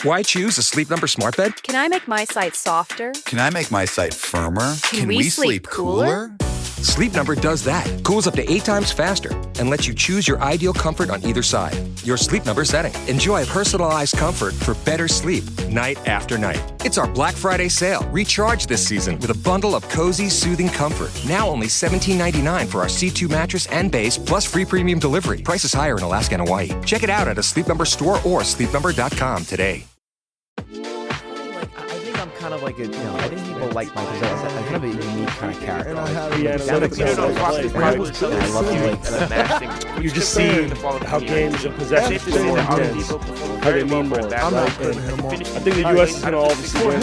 Why choose a Sleep Number smart bed? Can I make my site softer? Can I make my site firmer? Can we sleep cooler? Sleep Number does that. Cools up to 8 times faster and lets you choose your ideal comfort on either side. Your Sleep Number setting. Enjoy personalized comfort for better sleep night after night. It's our Black Friday sale. Recharge this season with a bundle of cozy, soothing comfort. Now only $17.99 for our C2 mattress and base, plus free premium delivery. Prices higher in Alaska and Hawaii. Check it out at a Sleep Number store or sleepnumber.com today. I think I'm kind of like a, I think people like Mike because I'm kind of a unique kind of character. You just see how games and possessions how they mean more. I think the U.S. is going to all of win.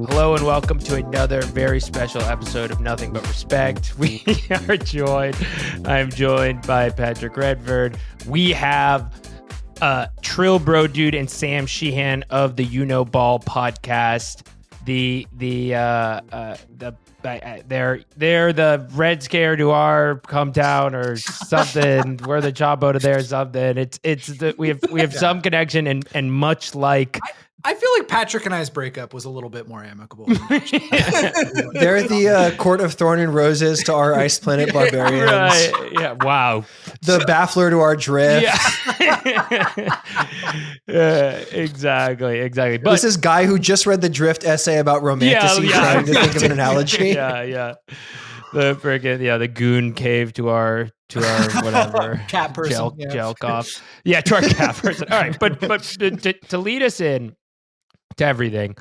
Hello and welcome to another very special episode of Nothing But Respect. I'm joined by Patrick Redford. We have Trill Bro Dude and Sam Sheehan of the You Know Ball podcast. They're the Red Scare to our come town or something. We're the Chapo to their something. We have some connection and much like. I feel like Patrick and I's breakup was a little bit more amicable. They're the Court of Thorn and Roses to our Ice Planet barbarians. Right. Yeah. Wow. The Baffler to our Drift. Yeah. Exactly. But this is guy who just read the Drift essay about romanticy, trying to think of an analogy. Yeah. The freaking the goon cave to our whatever cat person gel cough. Yeah, to our cat person. All right, but to lead us in to everything,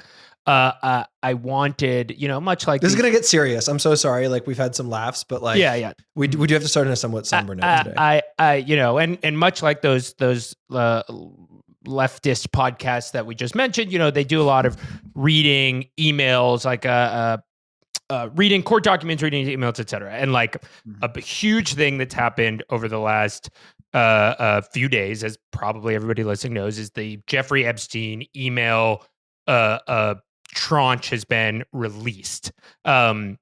I wanted, much like this is gonna get serious. I'm so sorry. Like we've had some laughs, but like we do have to start in a somewhat somber note today. And much like those leftist podcasts that we just mentioned, they do a lot of reading emails, like reading court documents, reading emails, etc. And like a huge thing that's happened over the last few days, as probably everybody listening knows, is the Jeffrey Epstein email tranche has been released. And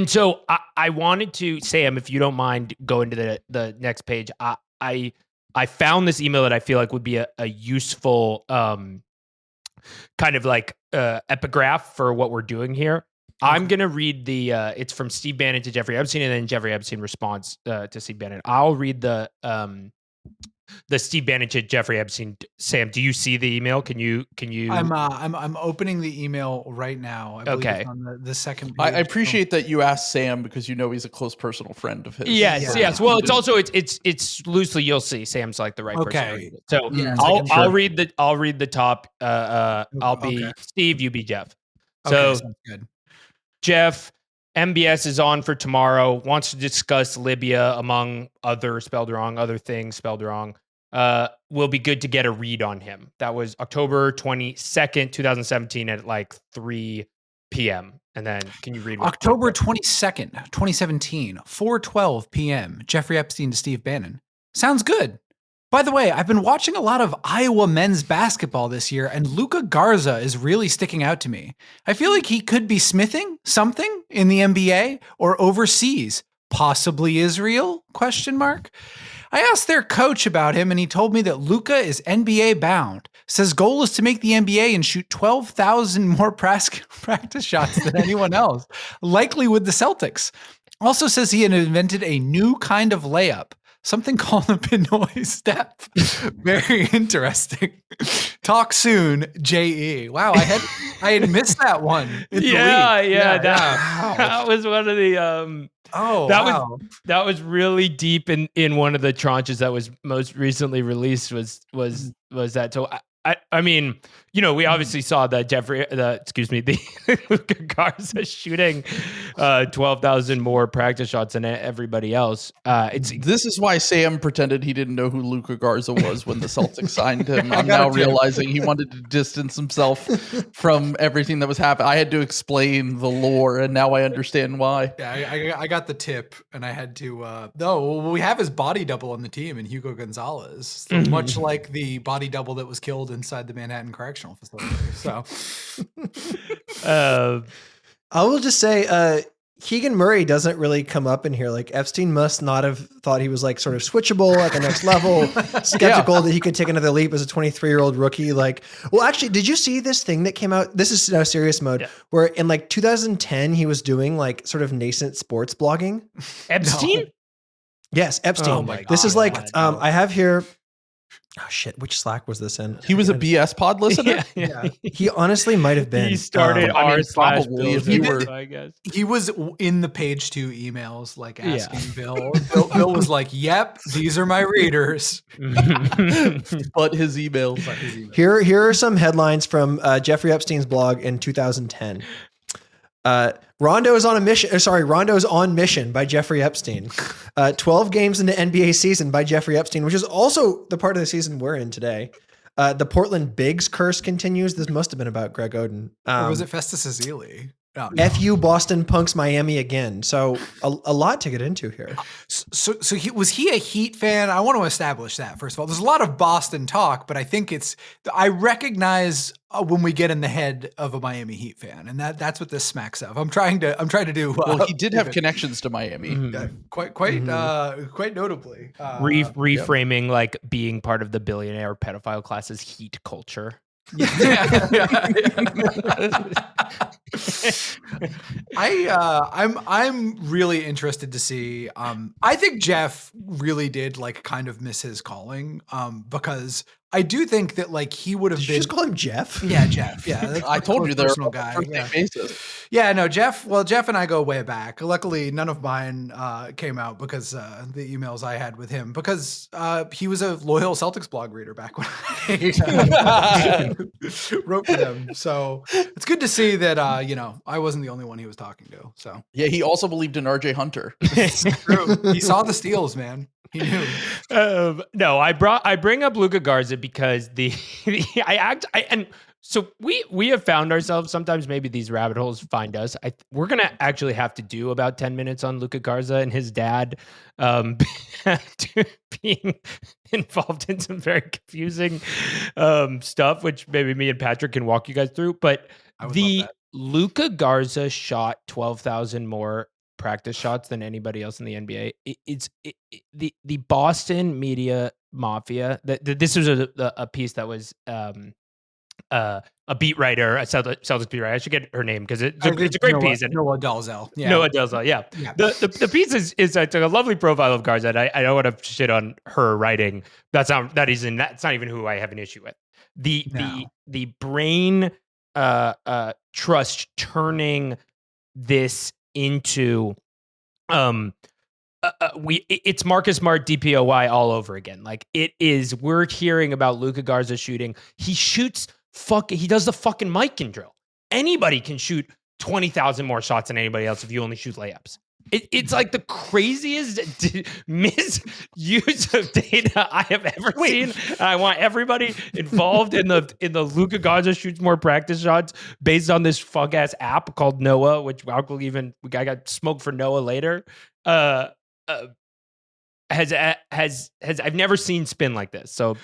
so I wanted to, Sam, if you don't mind going to the next page, I found this email that I feel like would be a useful kind of like epigraph for what we're doing here. I'm going to read it's from Steve Bannon to Jeffrey Epstein, and then Jeffrey Epstein responds to Steve Bannon. I'll read the Steve Bannon to Jeffrey Epstein. Sam, do you see the email? Can you? I'm opening the email right now. I believe it's on the second page. I appreciate that you asked Sam because he's a close personal friend of his. Yes. Well, it's also it's loosely, you'll see Sam's like the right person to read it. So I'll read the top. I'll be Steve, you be Jeff. So sounds good. Jeff, MBS is on for tomorrow, wants to discuss Libya, among other things spelled wrong. Will be good to get a read on him. That was October 22nd, 2017 at like 3 p.m. And then can you read October 22nd, 2017, 4:12 p.m. Jeffrey Epstein to Steve Bannon. Sounds good. By the way, I've been watching a lot of Iowa men's basketball this year, and Luka Garza is really sticking out to me. I feel like he could be smithing something in the NBA or overseas, possibly Israel, ? I asked their coach about him, and he told me that Luka is NBA bound. Says goal is to make the NBA and shoot 12,000 more practice shots than anyone else, likely with the Celtics. Also says he had invented a new kind of layup. Something called the Pinoy step. Very interesting. Talk soon, J.E. Wow, I had missed that one. That was one of the that was really deep in one of the tranches that was most recently released was that. So I mean, we obviously saw that the Luka Garza shooting 12,000 more practice shots than everybody else. This is why Sam pretended he didn't know who Luka Garza was when the Celtics signed him. I'm now realizing he wanted to distance himself from everything that was happening. I had to explain the lore, and now I understand why. Yeah, I got the tip, and I had to. We have his body double on the team in Hugo Gonzalez, so much like the body double that was killed inside the Manhattan Correctional Facility. So I will just say Keegan Murray doesn't really come up in here. Like Epstein must not have thought he was like sort of switchable at the next level, skeptical that he could take another leap as a 23-year-old rookie. Like, well, actually, did you see this thing that came out? This is now serious mode, where in like 2010, he was doing like sort of nascent sports blogging. Epstein? No. Yes, Epstein. Oh my God. This is like, I have here. Oh shit! Which Slack was this in? He was a BS pod listener. Yeah. He honestly might have been. He started probably if you were. I guess He was in the page 2 emails, like asking Bill. Bill was like, "Yep, these are my readers." But his emails. Here are some headlines from Jeffrey Epstein's blog in 2010. Rondo's on mission by Jeffrey Epstein. 12 games in the NBA season by Jeffrey Epstein, which is also the part of the season we're in today. The Portland Bigs curse continues. This must have been about Greg Oden. Or was it Festus Ezeli? No. FU Boston punks Miami again. So a lot to get into here. So was he a Heat fan? I want to establish that first of all. There's a lot of Boston talk, but I think I recognize when we get in the head of a Miami Heat fan, and that's what this smacks of. I'm trying to do. Well, he did have connections to Miami, quite notably. Reframing like being part of the billionaire pedophile class's Heat culture. I'm really interested to see. I think Jeff really did like kind of miss his calling. Because I do think that like he would have been. Did you just call him Jeff? Yeah, Jeff. Yeah, I told you they're personal guy. Yeah. Basis. Yeah, no, Jeff. Well, Jeff and I go way back. Luckily, none of mine came out because the emails I had with him, because he was a loyal Celtics blog reader back when I wrote for them. So it's good to see that I wasn't the only one he was talking to. So yeah, he also believed in RJ Hunter. True. He saw the steals, man. He knew. No, I bring up Luka Garza because so we have found ourselves, sometimes maybe these rabbit holes find us. We're going to actually have to do about 10 minutes on Luka Garza and his dad being involved in some very confusing stuff, which maybe me and Patrick can walk you guys through. But the Luka Garza shot 12,000 more practice shots than anybody else in the NBA. The Boston media mafia. This was a piece that was a beat writer, a Celtics beat writer. I should get her name because it's a great piece. Noah Dalzell. Yeah. Noah Dalzell. Yeah. The piece is I took a lovely profile of Garza. I don't want to shit on her writing. That's not even who I have an issue with. The brain trust turning this into it's Marcus Smart DPOY all over again. Like it is. We're hearing about Luka Garza shooting. He shoots he does the fucking Mikan drill. Anybody can shoot 20,000 more shots than anybody else if you only shoot layups. It's like the craziest misuse of data I have ever seen. I want everybody involved in the Luka Garza shoots more practice shots based on this fuck ass app called Noah, which I got smoked for Noah later. I've never seen spin like this. So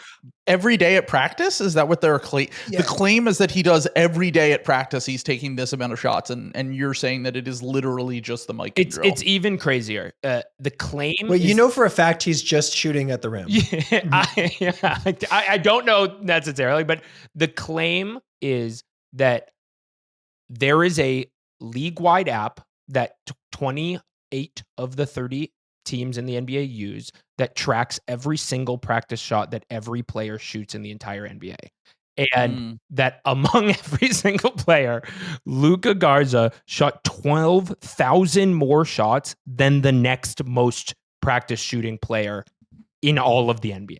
every day at practice, is that what they're claiming? Yeah. The claim is that he does every day at practice. He's taking this amount of shots, and you're saying that it is literally just the mic drill. It's even crazier. The claim. Well, you know for a fact he's just shooting at the rim. I don't know necessarily, but the claim is that there is a league-wide app that 28 of the 30 teams in the NBA use that tracks every single practice shot that every player shoots in the entire NBA. And that among every single player, Luka Garza shot 12,000 more shots than the next most practice shooting player in all of the NBA.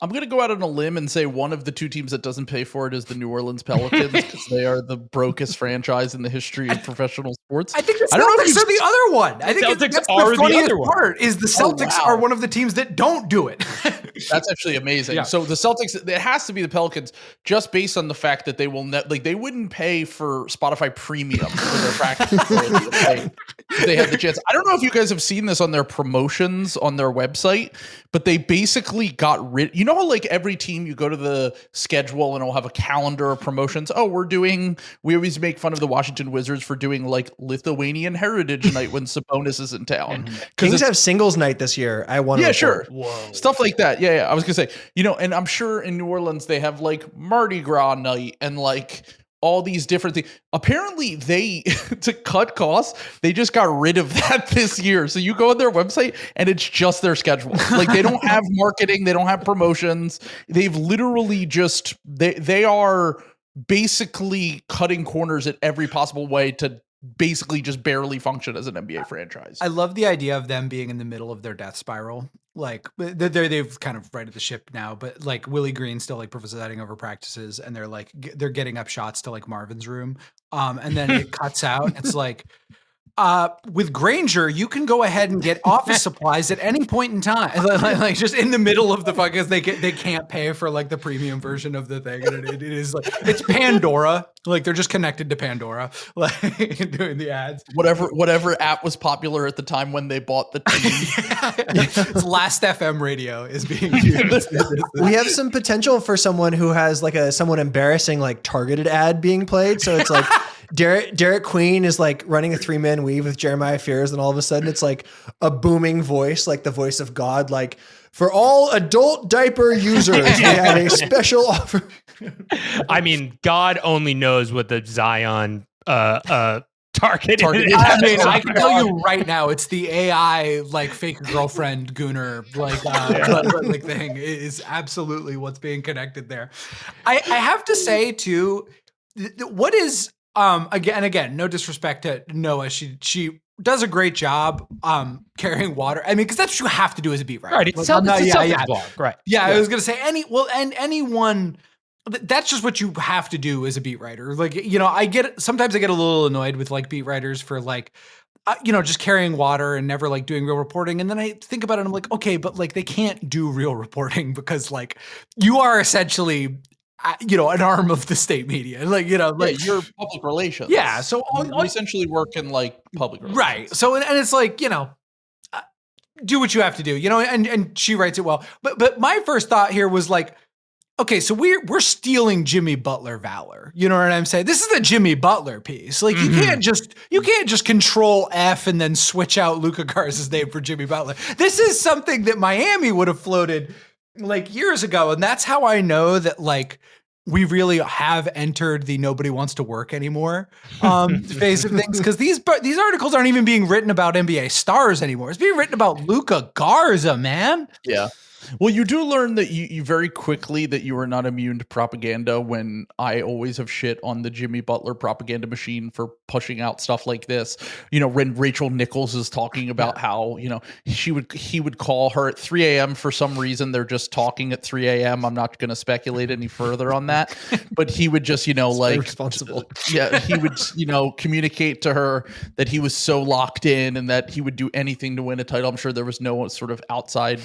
I'm going to go out on a limb and say one of the two teams that doesn't pay for it is the New Orleans Pelicans, because they are the brokest franchise in the history of professional sports. I think the Celtics are the other one. I think Celtics that's are the funniest the other part is the Celtics are one of the teams that don't do it. That's actually amazing. Yeah. So the Celtics, it has to be the Pelicans, just based on the fact that they will they wouldn't pay for Spotify Premium for their practice. They had the chance. I don't know if you guys have seen this on their promotions on their website, but they basically got rid. You know how like every team, you go to the schedule and it'll have a calendar of promotions. Oh, we always make fun of the Washington Wizards for doing like Lithuanian Heritage Night when Sabonis is in town. Kings have singles night this year. I want to. Yeah, sure. Whoa. Stuff like that. Yeah. I was gonna say, and I'm sure in New Orleans they have like Mardi Gras night and like all these different things. Apparently they, to cut costs, they just got rid of that this year. So you go on their website and it's just their schedule. Like they don't have marketing. They don't have promotions. They've literally just, they are basically cutting corners at every possible way to basically just barely function as an NBA franchise. I love the idea of them being in the middle of their death spiral. Like they've kind of righted the ship now, but like Willie Green still like presiding over practices, and they're getting up shots to like Marvin's room. And then it cuts out. It's like, with Granger, you can go ahead and get office supplies at any point in time, like just in the middle of the fuck, because they can't pay for like the premium version of the thing, and it is like it's Pandora, like they're just connected to Pandora, like doing the ads. Whatever app was popular at the time when they bought the team. It's Last FM radio is being used. We have some potential for someone who has like a somewhat embarrassing like targeted ad being played. So it's like Derek Queen is like running a 3-man weave with Jeremiah Fears, and all of a sudden it's like a booming voice, like the voice of God, like, for all adult diaper users, we have a special offer. I mean, God only knows what the Zion target is. I mean, I can tell you right now, it's the AI like fake girlfriend gooner like thing is absolutely what's being connected there. I have to say too, what is again, no disrespect to Noah, she does a great job carrying water. I mean, because that's what you have to do as a beat writer. Right. It's Celtics blog. Right. Yeah, I was gonna say anyone. That's just what you have to do as a beat writer. Like, sometimes I get a little annoyed with like beat writers for like, just carrying water and never like doing real reporting. And then I think about it and I'm like, okay, but like they can't do real reporting because like you are essentially, an arm of the state media. Like, like you're public relations. Yeah. So you essentially work in like public relations. Right. So, and it's like, do what you have to do, and she writes it well. But my first thought here was like, okay, so we're stealing Jimmy Butler valor. You know what I'm saying? This is the Jimmy Butler piece. Like you can't just control F and then switch out Luka Garza's name for Jimmy Butler. This is something that Miami would have floated like years ago, and that's how I know that like we really have entered the nobody wants to work anymore phase of things, because these articles aren't even being written about NBA stars anymore. It's being written about Luka Garza, man. Yeah. Well, you do learn that you very quickly that you are not immune to propaganda, when I always have shit on the Jimmy Butler propaganda machine for pushing out stuff like this. When Rachel Nichols is talking about how, he would call her at 3 a.m. for some reason. They're just talking at 3 a.m. I'm not going to speculate any further on that, but he would just, like responsible. Yeah. He would, communicate to her that he was so locked in and that he would do anything to win a title. I'm sure there was no sort of outside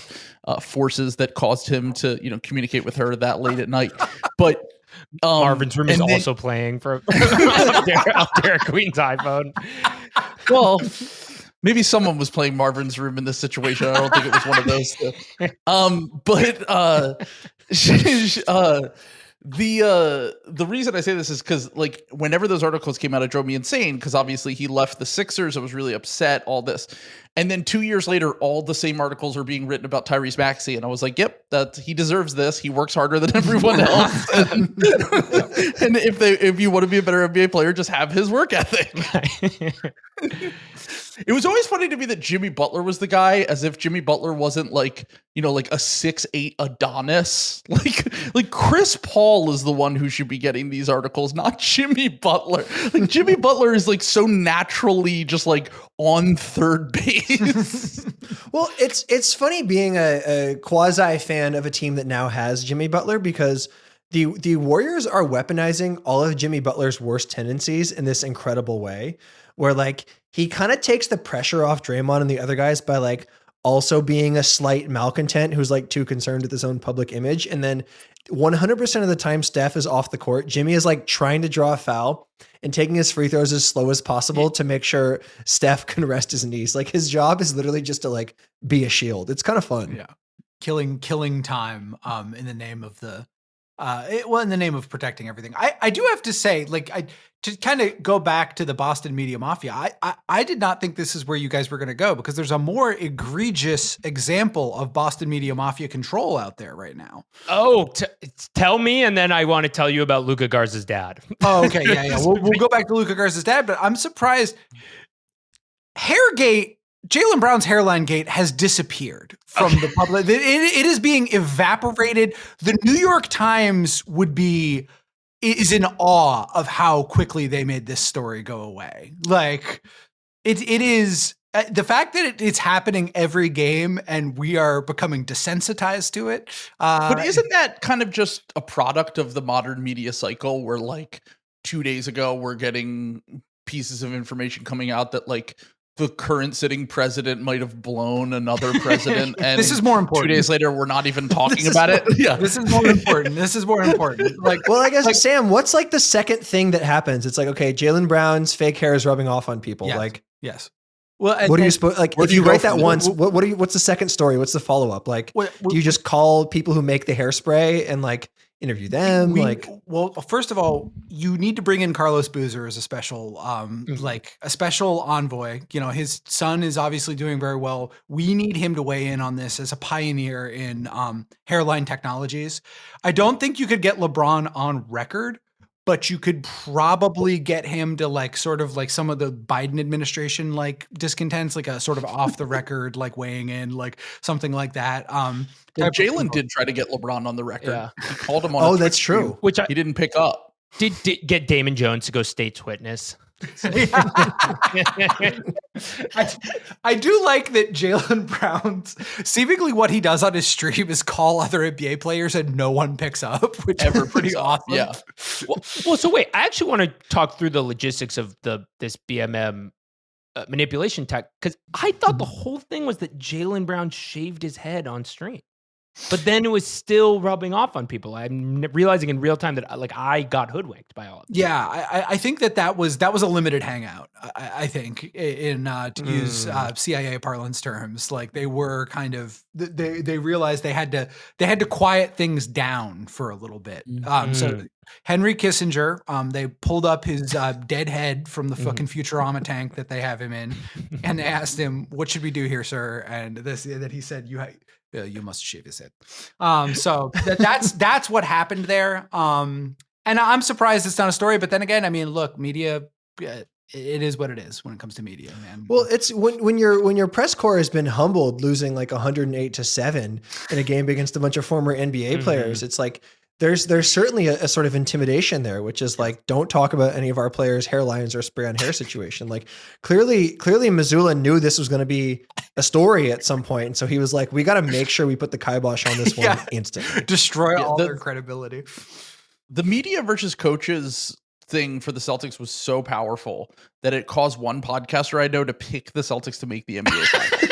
forces that caused him to, communicate with her that late at night. But Marvin's room is also playing for off Derek Queen's iPhone. Well, maybe someone was playing Marvin's room in this situation. I don't think it was one of those two. The reason I say this is because like whenever those articles came out, it drove me insane, because obviously he left the Sixers. I was really upset, all this. And then 2 years later, all the same articles are being written about Tyrese Maxey. And I was like, yep, that he deserves this. He works harder than everyone else. And if you want to be a better NBA player, just have his work ethic. It was always funny to me that Jimmy Butler was the guy, as if Jimmy Butler wasn't like, like a 6'8" Adonis. Like Chris Paul is the one who should be getting these articles, not Jimmy Butler. Like Jimmy Butler is like so naturally just like on third base. Well, it's funny being a quasi fan of a team that now has Jimmy Butler, because the Warriors are weaponizing all of Jimmy Butler's worst tendencies in this incredible way, where like he kind of takes the pressure off Draymond and the other guys by like also being a slight malcontent who's like too concerned with his own public image. And then 100% of the time Steph is off the court, Jimmy is like trying to draw a foul and taking his free throws as slow as possible to make sure Steph can rest his knees. Like his job is literally just to like be a shield. It's kind of fun. Yeah. Killing time in the name of the Well, in the name of protecting everything. I do have to say, like, to kind of go back to the Boston media mafia, I did not think this is where you guys were going to go, because there's a more egregious example of Boston media mafia control out there right now. Oh, tell me, and then I want to tell you about Luka Garza's dad. Oh, okay. Yeah. We'll go back to Luka Garza's dad, but I'm surprised. Hairgate, Jaylen Brown's hairline gate has disappeared from the public. It is being evaporated. The New York Times is in awe of how quickly they made this story go away. Like, it is the fact that it's happening every game and we are becoming desensitized to it. But isn't that kind of just a product of the modern media cycle, where like 2 days ago we're getting pieces of information coming out that like the current sitting president might have blown another president, and this is more important. 2 days later, we're not even talking about it. Yeah, this is more important. Like, well, I guess Sam, what's like the second thing that happens? It's like, okay, Jaylen Brown's fake hair is rubbing off on people. Yes. Like, yes. Well, what are you supposed like? If you write that once, what's the second story? What's the follow up? Like, do you just call people who make the hairspray and like interview them? Well, first of all, you need to bring in Carlos Boozer as a special, like a special envoy. You know, his son is obviously doing very well. We need him to weigh in on this as a pioneer in hairline technologies. I don't think you could get LeBron on record, but you could probably get him to like sort of like some of the Biden administration like discontents, like a sort of off the record, like weighing in, like something like that. Jaylen did try to get LeBron on the record. Yeah. He called him on. That's true. Which he didn't pick up. Did get Damon Jones to go state's witness. I do like that Jaylen Brown's seemingly what he does on his stream is call other NBA players and no one picks up, which is pretty awesome. Yeah. Well, so wait, I actually want to talk through the logistics of this BMM manipulation tech, because I thought the whole thing was that Jaylen Brown shaved his head on stream. But then it was still rubbing off on people. I'm realizing in real time that like I got hoodwinked by all of this. Yeah, I think that was a limited hangout. I think in to use CIA parlance terms, like they were kind of they realized they had to quiet things down for a little bit. So Henry Kissinger, they pulled up his dead head from the fucking Futurama tank that they have him in, and they asked him, "What should we do here, sir?" And that he said, "You must shave his head." So that's what happened there. And I'm surprised it's not a story, but then again, I mean, look, media, it is what it is when it comes to media, man. Well, it's when your press corps has been humbled, losing like 108-7 in a game against a bunch of former NBA players. It's like there's certainly a sort of intimidation there, which is like, don't talk about any of our players' hairlines or spray on hair situation. Like clearly Missoula knew this was going to be a story at some point. And so he was like, we got to make sure we put the kibosh on this one instantly. Destroy all their credibility. The media versus coaches thing for the Celtics was so powerful that it caused one podcaster I know to pick the Celtics to make the NBA Finals.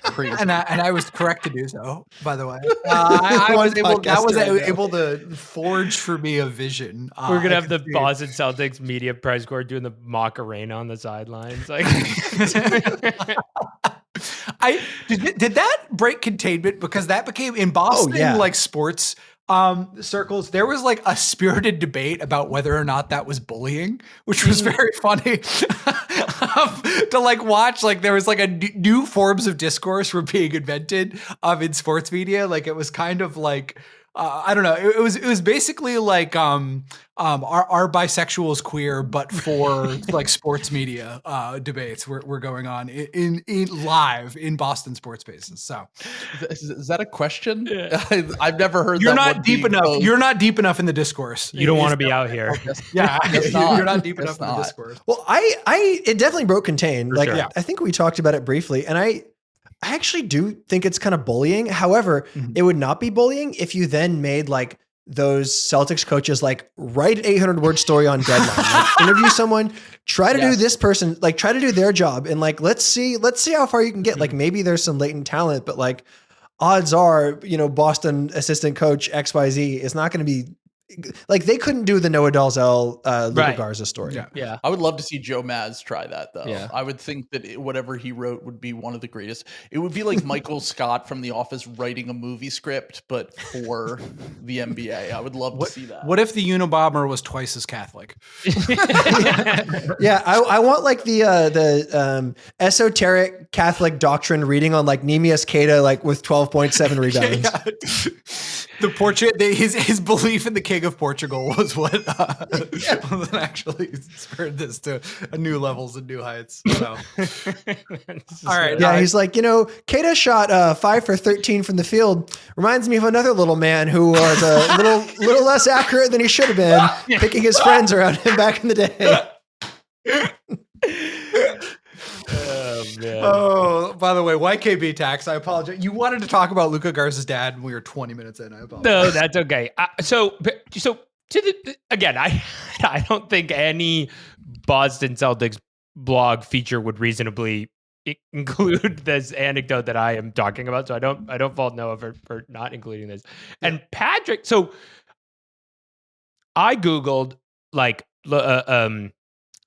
Crazy. And I was correct to do so, by the way. I was able to forge for me a vision. We're gonna have the Boston Celtics media press corps doing the Macarena on the sidelines. Like, did that break containment, because that became in Boston like sports circles, there was like a spirited debate about whether or not that was bullying, which was very funny to like watch. Like there was like a new forms of discourse were being invented in sports media. Like it was kind of like I don't know. It was basically like are bisexuals queer, but for like sports media debates were going on in live in Boston sports spaces. So is that a question? Yeah. I've never heard. You're that not deep enough. Posed. You're not deep enough in the discourse. You don't want to be out here. Yeah, you're not deep enough in the discourse. Well, it definitely broke contain. For like sure. I think we talked about it briefly, and I actually do think it's kind of bullying. However, it would not be bullying if you then made like those Celtics coaches like write an 800-word story on deadline, like, interview someone, try to do this person, like try to do their job, and like let's see how far you can get. Like maybe there's some latent talent, but like odds are, Boston assistant coach XYZ is not going to be like they couldn't do the Noah Dalzell, Luka Right. Garza story. Yeah. I would love to see Joe Maz try that, though. Yeah. I would think that whatever he wrote would be one of the greatest. It would be like Michael Scott from The Office writing a movie script, but for the NBA. I would love to see that. What if the Unabomber was twice as Catholic? Yeah, I want like the esoteric Catholic doctrine reading on like Neemias Queta, like with 12.7 rebounds. His belief in the King of Portugal was what actually spurred this to new levels and new heights. So. All right. Yeah, he's like, Queta shot 5 for 13 from the field. Reminds me of another little man who was a little less accurate than he should have been, picking his friends around him back in the day. Oh, man. Oh, by the way, YKB tax. I apologize. You wanted to talk about Luka Garza's dad, and we were 20 minutes in. I apologize. No, that's okay. So again, I don't think any Boston Celtics blog feature would reasonably include this anecdote that I am talking about. So I don't fault Noah for not including this. Yeah. And Patrick, so I Googled like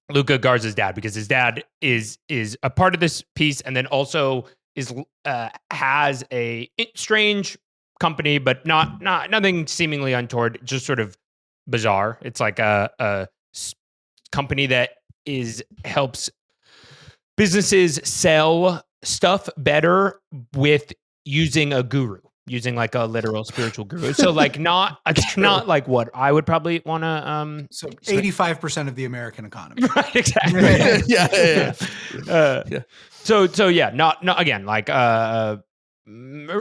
Luka Garza's dad because his dad is a part of this piece, and then also has a strange company, but not nothing seemingly untoward, just sort of bizarre. It's like a company that helps businesses sell stuff better with using a guru, using like a literal spiritual guru. So like not like what I would probably want to. So 85% of the American economy. Right, exactly. Yeah. So yeah, not again, like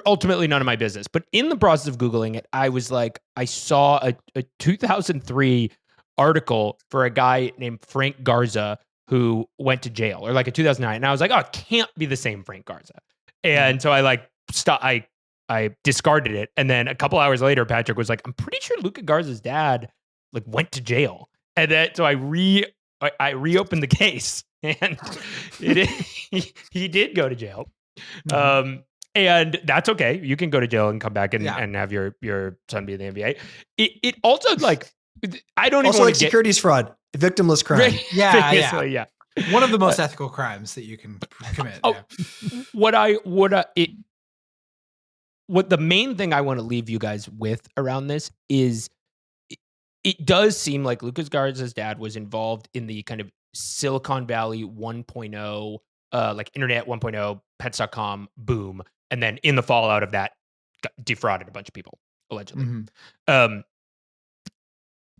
ultimately none of my business. But in the process of Googling it, I was like, I saw a 2003 article for a guy named Frank Garza who went to jail, or like a 2009. And I was like, oh, it can't be the same Frank Garza. And so I like I discarded it. And then a couple hours later, Patrick was like, I'm pretty sure Luka Garza's dad like went to jail. And then so I reopened the case, and he did go to jail. And that's okay. You can go to jail and come back and have your son be in the NBA. It also like, I don't also even like securities fraud, victimless crime. Right. Yeah. One of the most ethical crimes that you can commit. What the main thing I want to leave you guys with around this is it does seem like Luka Garza's dad was involved in the kind of Silicon Valley 1.0, like internet 1.0, pets.com boom. And then in the fallout of that, defrauded a bunch of people, allegedly. Mm-hmm. I'm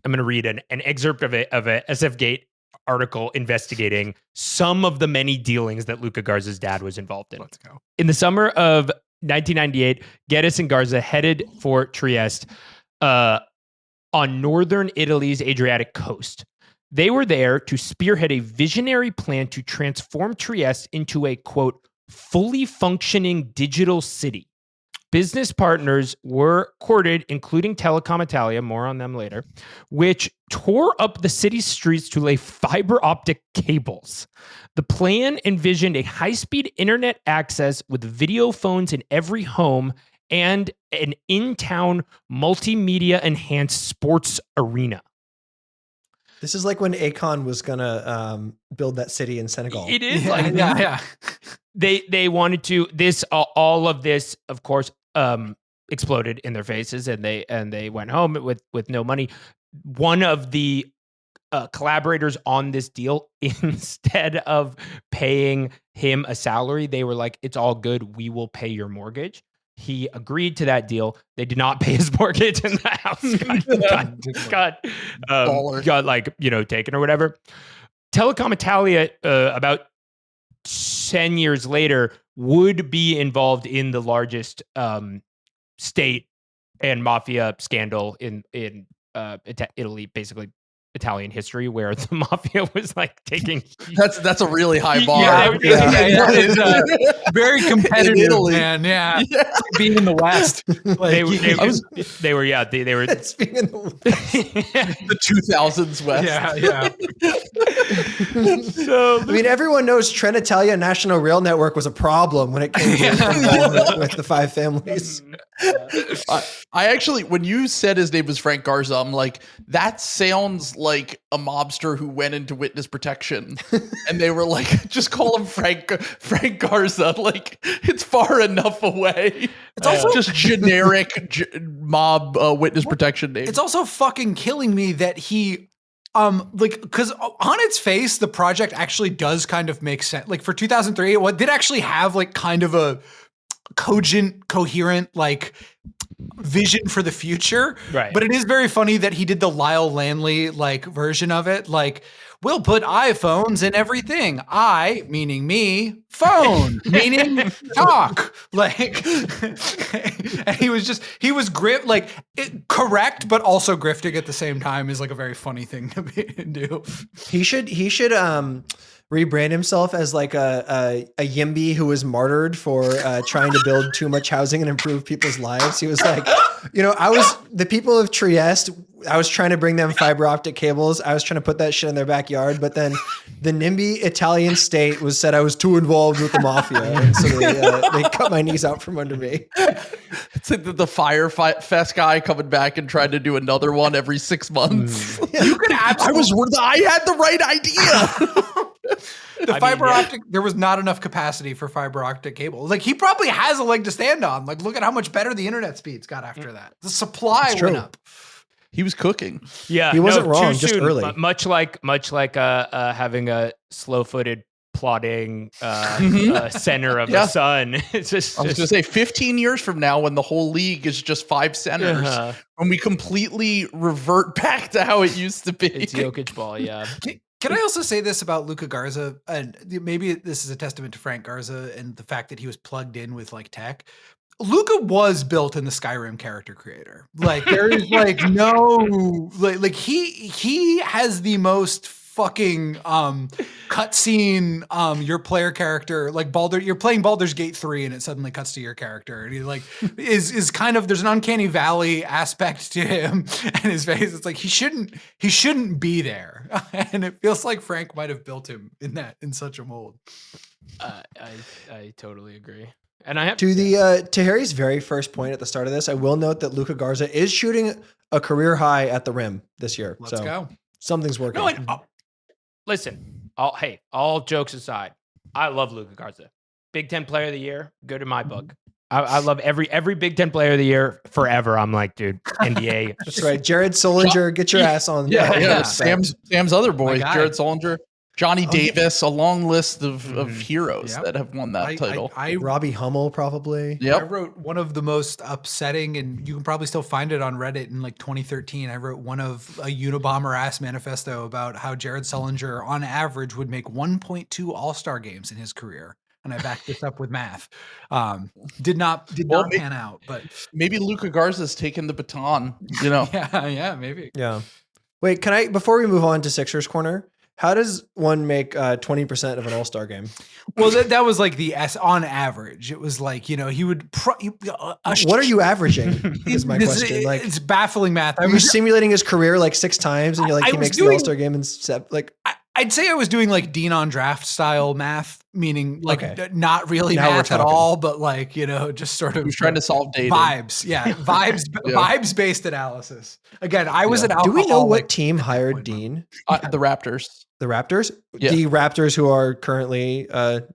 going to read an excerpt of a SF Gate article investigating some of the many dealings that Luka Garza's dad was involved in. Let's go. In the summer of 1998, Geddes and Garza headed for Trieste on northern Italy's Adriatic coast. They were there to spearhead a visionary plan to transform Trieste into a, quote, fully functioning digital city. Business partners were courted, including Telecom Italia, more on them later, which tore up the city's streets to lay fiber optic cables. The plan envisioned a high-speed internet access with video phones in every home and an in-town multimedia-enhanced sports arena. This is like when Akon was gonna build that city in Senegal. It is like yeah. They wanted to all of this, of course, exploded in their faces, and they went home with no money. One of the collaborators on this deal, instead of paying him a salary, they were like, "It's all good. We will pay your mortgage." He agreed to that deal. They did not pay his mortgage, and the house got like, taken or whatever. Telecom Italia, about 10 years later, would be involved in the largest state and mafia scandal in Italy, basically Italian history, where the mafia was like taking. That's a really high bar. It's very competitive, in Italy. Man. Yeah. Being in the West, like, they were It's being in the 2000s West. Yeah. So I mean, everyone knows Trenitalia National Rail Network was a problem when it came to involvement with the five families. I actually, when you said his name was Frank Garza, I'm like, that sounds like a mobster who went into witness protection, and they were like, just call him Frank Garza. Like, it's far enough away. It's also just generic mob witness protection name. It's also fucking killing me that he. Because on its face, the project actually does kind of make sense. Like for 2003, it did actually have like kind of a cogent, coherent, like vision for the future. Right. But it is very funny that he did the Lyle Landley like version of it. Like, we'll put iPhones in everything. I, meaning me, phone, meaning talk. Like, and he was correct, but also grifting at the same time is like a very funny thing to do. He should rebrand himself as like a Yimby who was martyred for trying to build too much housing and improve people's lives. He was like, the people of Trieste, I was trying to bring them fiber optic cables. I was trying to put that shit in their backyard, but then the NIMBY Italian state said I was too involved with the mafia. And so they cut my knees out from under me. It's like the Fire Fest guy coming back and trying to do another one every 6 months. You could I had the right idea. Fiber optic, there was not enough capacity for fiber optic cable. Like, he probably has a leg to stand on. Like, look at how much better the internet speeds got after that. The supply went up. He was cooking. Yeah, he wasn't wrong. Just soon, early, much like having a slow-footed plotting center of the sun. It's just, I was going to say 15 years from now, when the whole league is just 5 centers, when we completely revert back to how it used to be. It's Jokic ball, yeah. Can I also say this about Luka Garza? And maybe this is a testament to Frank Garza and the fact that he was plugged in with like tech. Luka was built in the Skyrim character creator. Like, there is like no like he has the most fucking cutscene your player character, like you're playing Baldur's Gate 3 and it suddenly cuts to your character and he like is kind of, there's an uncanny valley aspect to him and his face. It's like he shouldn't be there. And it feels like Frank might have built him in such a mold. I totally agree. And I have to Harry's very first point at the start of this, I will note that Luka Garza is shooting a career high at the rim this year. Let's go. Something's working. Listen, all jokes aside, I love Luka Garza. Big Ten Player of the Year, good in my book. I love every Big Ten Player of the Year forever. I'm like, dude, NBA. That's right. Jared Solinger, get your ass on. Yeah. Sam's other boy, Jared Solinger. Johnny Davis, a long list of heroes that have won that title. Robbie Hummel, probably. I wrote one of the most upsetting, and you can probably still find it on Reddit in like 2013. I wrote one of a Unabomber ass manifesto about how Jared Sullinger, on average, would make 1.2 All-Star games in his career. And I backed this up with math. Did not pan out, but maybe Luka Garza's taken the baton, you know? yeah, maybe. Yeah. Wait, before we move on to Sixers Corner, how does one make 20% of an All-Star game? Well, that was like on average. It was like, he would. What are you averaging? Is my question. Like, it's baffling math. Are you simulating his career like 6 times, and you're like, he makes the All-Star game in 7? Like, I'd say I was doing like Dean on draft style math, meaning like not really now math at all, but like, just sort of. He was trying to solve data. Vibes. Yeah. Vibes based analysis. Again, I was an alcoholic. Do we know what team hired Dean? The Raptors. The Raptors? Yeah. The Raptors who are currently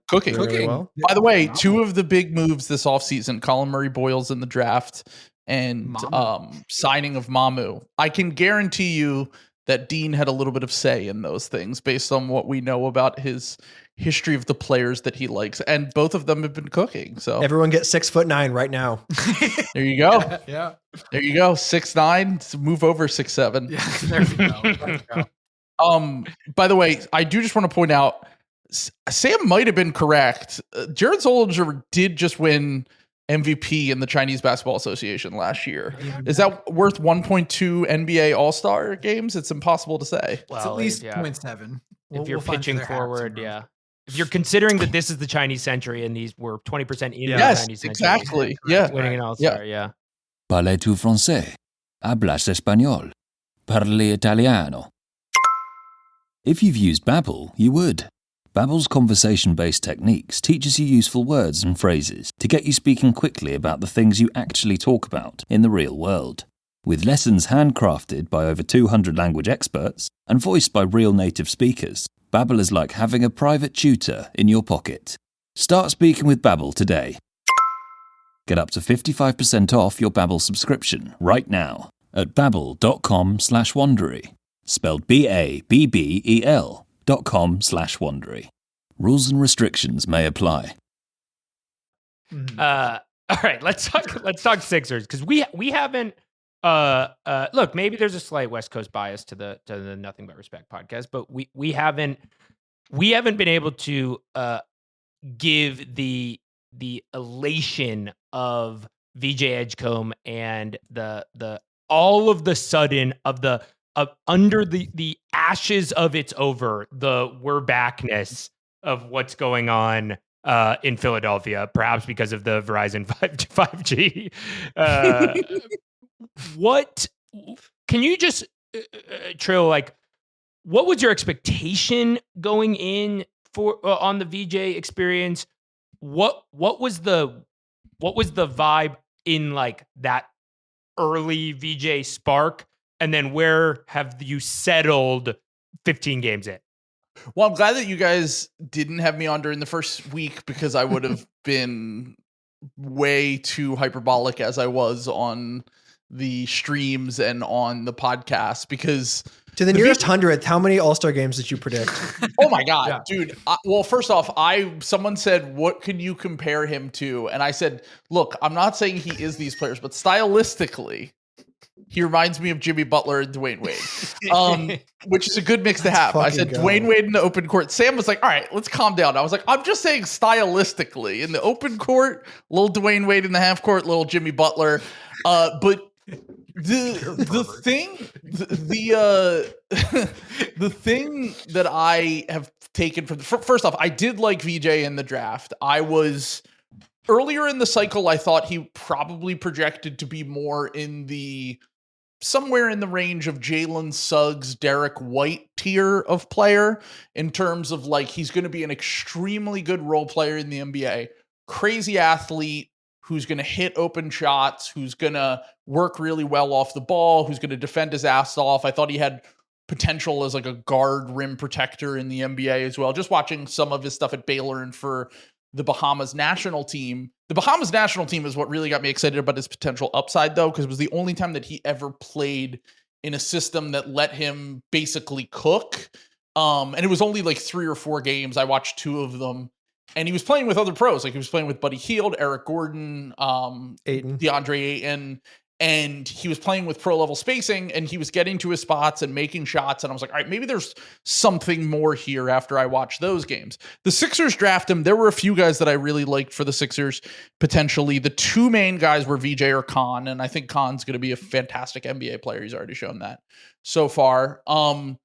cooking. Really well. By the way, 2 of the big moves this offseason, Colin Murray-Boyles in the draft and signing of Mamu. I can guarantee you that Dean had a little bit of say in those things based on what we know about his history of the players that he likes. And both of them have been cooking. So everyone get 6'9" right now. There you go. Yeah. There you go. 6'9", move over 6'7". Yeah, there we go. By the way, I do just want to point out, Sam might have been correct. Jared Solinger did just win MVP in the Chinese Basketball Association last year. Is that worth 1.2 NBA All-Star games? It's impossible to say. Well, it's at least 0.7. If you're pitching forward, yeah. If you're considering that this is the Chinese century and these were 20% in the Chinese century. Exactly. Yeah. Winning an All-Star, yeah. Parles-tu français? Hablas español? Parli italiano? If you've used Babbel, you would. Babbel's conversation-based techniques teaches you useful words and phrases to get you speaking quickly about the things you actually talk about in the real world. With lessons handcrafted by over 200 language experts and voiced by real native speakers, Babbel is like having a private tutor in your pocket. Start speaking with Babbel today. Get up to 55% off your Babbel subscription right now at babbel.com/Wondery. Spelled BABBEL.com/Wondery. Rules and restrictions may apply. All right, let's talk Sixers, because we haven't look, maybe there's a slight West Coast bias to the Nothing But Respect podcast, but we haven't been able to give the elation of VJ Edgecomb and the all of the sudden of under the ashes of it's over, the we're backness of what's going on in Philadelphia, perhaps because of the Verizon 5G. What can you just Trill, like, what was your expectation going in for on the VJ experience? What was the vibe in like that early VJ spark, and then where have you settled 15 games in? Well, I'm glad that you guys didn't have me on during the first week, because I would have been way too hyperbolic as I was on the streams and on the podcast, because to the nearest 100th, how many All-Star games did you predict? Oh my God, dude. Well, first off, someone said, what can you compare him to? And I said, look, I'm not saying he is these players, but stylistically, he reminds me of Jimmy Butler and Dwayne Wade, which is a good mix to have. I said Dwayne Wade in the open court. Sam was like, all right, let's calm down. I was like, I'm just saying stylistically. In the open court, little Dwayne Wade; in the half court, little Jimmy Butler. But the thing that I have taken from first off, I did like VJ in the draft. I was earlier in the cycle, I thought he probably projected to be more in the somewhere in the range of Jalen Suggs, Derek White tier of player, in terms of like, he's going to be an extremely good role player in the NBA, crazy athlete who's going to hit open shots, who's going to work really well off the ball, who's going to defend his ass off. I thought he had potential as like a guard rim protector in the NBA as well. Just watching some of his stuff at Baylor and for the Bahamas national team. The Bahamas national team is what really got me excited about his potential upside, though, because it was the only time that he ever played in a system that let him basically cook. And it was only like 3 or 4 games. I watched 2 of them. And he was playing with other pros. Like, he was playing with Buddy Hield, Eric Gordon, DeAndre Ayton. And he was playing with pro level spacing, and he was getting to his spots and making shots. And I was like, all right, maybe there's something more here after I watched those games. The Sixers draft him. There were a few guys that I really liked for the Sixers, potentially. The 2 main guys were VJ or Khan. And I think Khan's going to be a fantastic NBA player. He's already shown that so far. And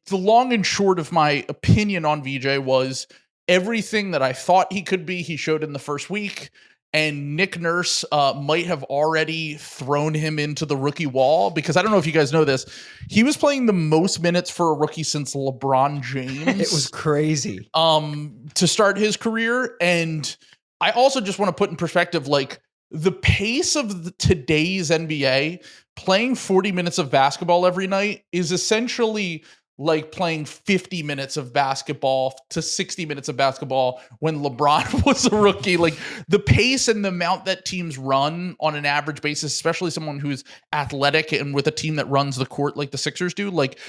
the long and short of my opinion on VJ was everything that I thought he could be, he showed in the first week. And Nick Nurse might have already thrown him into the rookie wall, because I don't know if you guys know this. He was playing the most minutes for a rookie since LeBron James. It was crazy. To start his career. And I also just want to put in perspective, like, the pace of today's NBA, playing 40 minutes of basketball every night is essentially like playing 50 minutes of basketball to 60 minutes of basketball when LeBron was a rookie. Like, the pace and the amount that teams run on an average basis, especially someone who's athletic and with a team that runs the court like the Sixers do, like,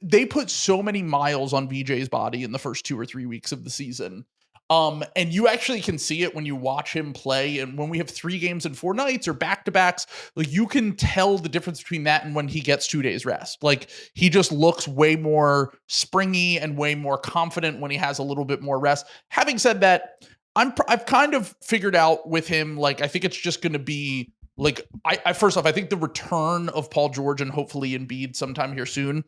they put so many miles on VJ's body in the first 2 or 3 weeks of the season. And you actually can see it when you watch him play. And when we have 3 games in 4 nights or back-to-backs, like, you can tell the difference between that and when he gets 2 days rest. Like, he just looks way more springy and way more confident when he has a little bit more rest. Having said that, I've kind of figured out with him, like, I think it's just going to be like, first off, I think the return of Paul George and hopefully Embiid sometime here soon,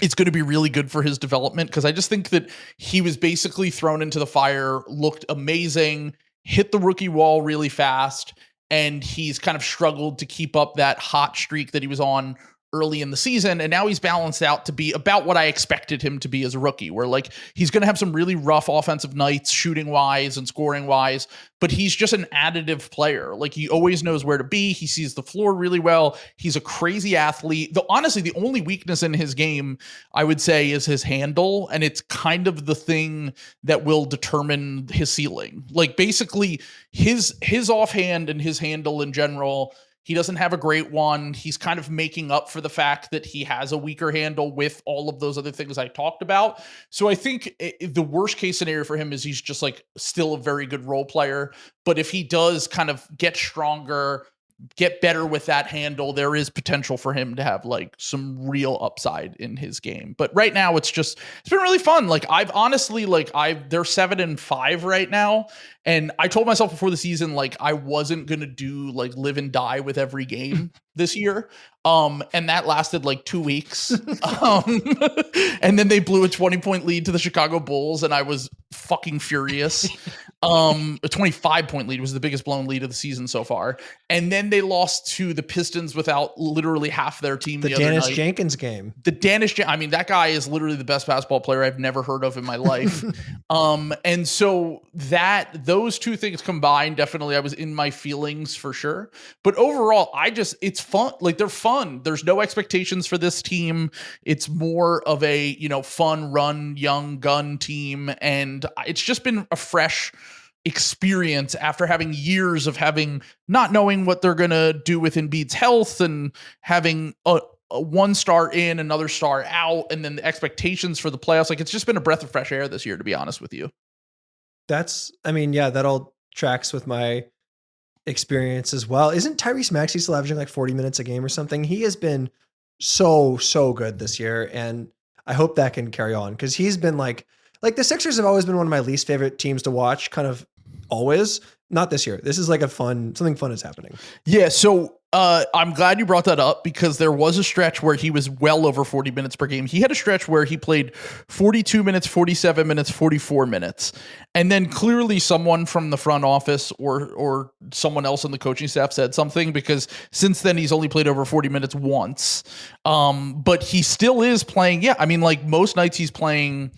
it's going to be really good for his development, because I just think that he was basically thrown into the fire, looked amazing, hit the rookie wall really fast, and he's kind of struggled to keep up that hot streak that he was on early in the season, and now he's balanced out to be about what I expected him to be as a rookie, where like he's going to have some really rough offensive nights shooting wise and scoring wise, but he's just an additive player. Like he always knows where to be. He sees the floor really well. He's a crazy athlete. Honestly, the only weakness in his game, I would say, is his handle, and it's kind of the thing that will determine his ceiling. Like basically his offhand and his handle in general, he doesn't have a great one. He's kind of making up for the fact that he has a weaker handle with all of those other things I talked about. So I think the worst case scenario for him is he's just like still a very good role player. But if he does kind of get stronger, get better with that handle, there is potential for him to have like some real upside in his game. But right now it's been really fun. Like they're 7-5 right now. And I told myself before the season, like I wasn't going to do like live and die with every game this year. And that lasted like 2 weeks. And then they blew a 20-point lead to the Chicago Bulls, and I was fucking furious. A 25-point lead was the biggest blown lead of the season so far. And then they lost to the Pistons without literally half their team. The Dennis Jenkins game. I mean, that guy is literally the best basketball player I've never heard of in my life. And so those two things combined, definitely I was in my feelings for sure. But overall, it's fun. Like they're fun. There's no expectations for this team. It's more of a, fun run, young gun team. And it's just been a fresh experience after having years of not knowing what they're going to do with Embiid's health and having a one star in, another star out, and then the expectations for the playoffs. Like it's just been a breath of fresh air this year, to be honest with you. That all tracks with my experience as well. Isn't Tyrese Maxey still averaging like 40 minutes a game or something? He has been so good this year, and I hope that can carry on because he's been like the Sixers have always been one of my least favorite teams to watch, kind of always. Not this year. This is like something fun is happening. Yeah, so I'm glad you brought that up because there was a stretch where he was well over 40 minutes per game. He had a stretch where he played 42 minutes, 47 minutes, 44 minutes. And then clearly someone from the front office or someone else on the coaching staff said something because since then he's only played over 40 minutes once. But he still is playing. Yeah, I mean, like most nights he's playing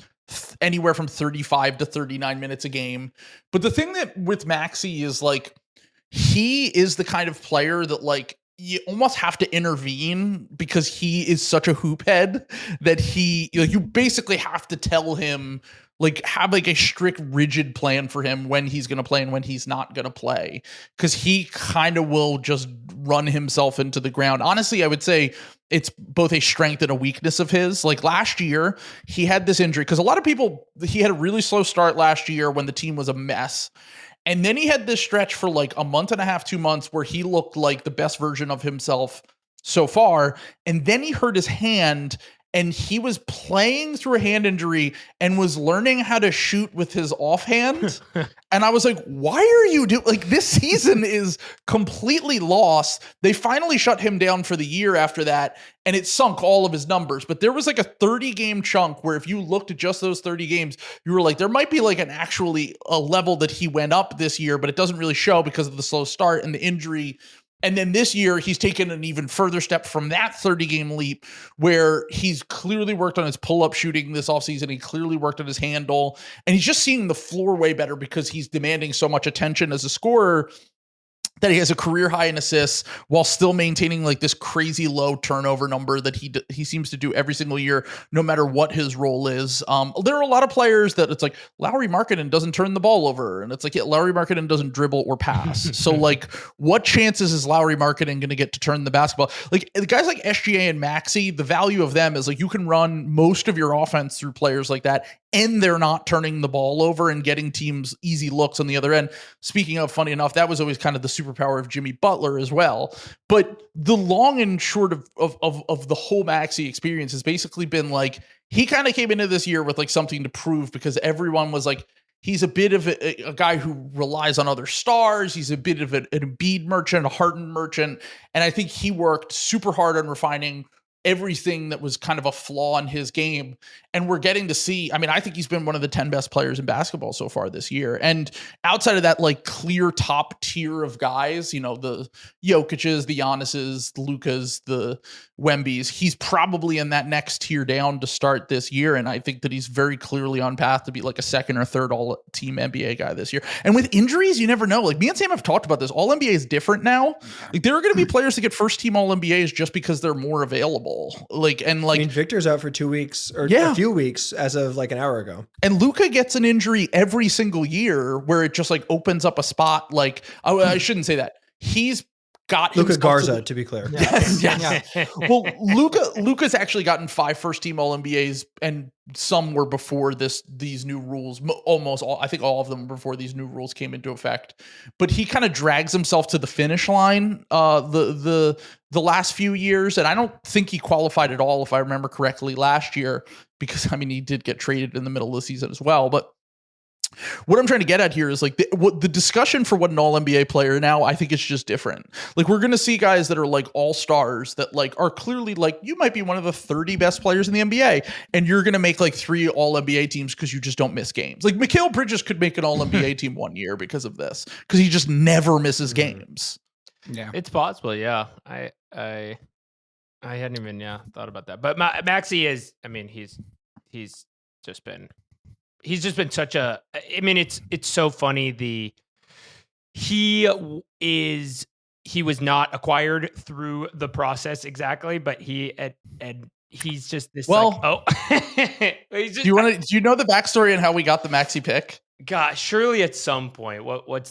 anywhere from 35 to 39 minutes a game. But the thing that with Maxey is like, he is the kind of player that like you almost have to intervene because he is such a hoop head that you basically have to tell him, like have like a strict rigid plan for him when he's going to play and when he's not going to play. Cause he kind of will just run himself into the ground. Honestly, I would say it's both a strength and a weakness of his. Like last year he had this injury because a lot of people, he had a really slow start last year when the team was a mess. And then he had this stretch for like a month and a half, 2 months where he looked like the best version of himself so far. And then he hurt his hand and he was playing through a hand injury and was learning how to shoot with his offhand. And I was like, why are you doing like this season is completely lost. They finally shut him down for the year after that. And it sunk all of his numbers. But there was like a 30-game chunk where if you looked at just those 30 games, you were like, there might be like a level that he went up this year, but it doesn't really show because of the slow start and the injury. And then this year, he's taken an even further step from that 30-game leap where he's clearly worked on his pull-up shooting this offseason. He clearly worked on his handle. And he's just seeing the floor way better because he's demanding so much attention as a scorer that he has a career high in assists while still maintaining like this crazy low turnover number that he seems to do every single year, no matter what his role is. There are a lot of players that it's like Lauri Markkanen doesn't turn the ball over. And it's like, yeah, Lauri Markkanen doesn't dribble or pass. So like what chances is Lauri Markkanen going to get to turn the basketball? Like the guys like SGA and Maxey, the value of them is like, you can run most of your offense through players like that. And they're not turning the ball over and getting teams easy looks on the other end. Speaking of, funny enough, that was always kind of the superpower of Jimmy Butler as well. But the long and short of the whole Maxey experience has basically been like, he kind of came into this year with like something to prove because everyone was like, he's a bit of a guy who relies on other stars. He's a bit of an Embiid merchant, a Harden merchant. And I think he worked super hard on refining everything that was kind of a flaw in his game. And we're getting to see, I mean, I think he's been one of the 10 best players in basketball so far this year. And outside of that, like clear top tier of guys, you know, the Jokic's, the Giannis's, the Lukas, the Wemby's, he's probably in that next tier down to start this year. And I think that he's very clearly on path to be like a second or third all team NBA guy this year. And with injuries, you never know. Like me and Sam have talked about this. All NBA is different now. Like there are going to be players that get first team all NBAs just because they're more available. I mean, Victor's out for 2 weeks or a few weeks as of like an hour ago. And Luka gets an injury every single year where it just like opens up a spot. Like, I shouldn't say that. He's got Luka Garza, to be clear. Yes. Well, Luka's actually gotten 5 first team all NBAs, and some were before these new rules. Almost all, I think all of them were before these new rules came into effect. But he kind of drags himself to the finish line the last few years, and I don't think he qualified at all, if I remember correctly, last year, because I mean he did get traded in the middle of the season as well. But what I'm trying to get at here is like the discussion for what an all NBA player now, I think it's just different. Like we're going to see guys that are like all stars that like are clearly like, you might be one of the 30 best players in the NBA and you're going to make like 3 all NBA teams because you just don't miss games. Like Mikal Bridges could make an all NBA team one year because of this, because he just never misses games. Yeah, it's possible. Yeah. I hadn't even thought about that, but Maxey is, I mean, he's just been such a, I mean, it's so funny. He was not acquired through the process exactly, but he's just this. Well, do you know the backstory on how we got the Maxey pick? Gosh, surely at some point. What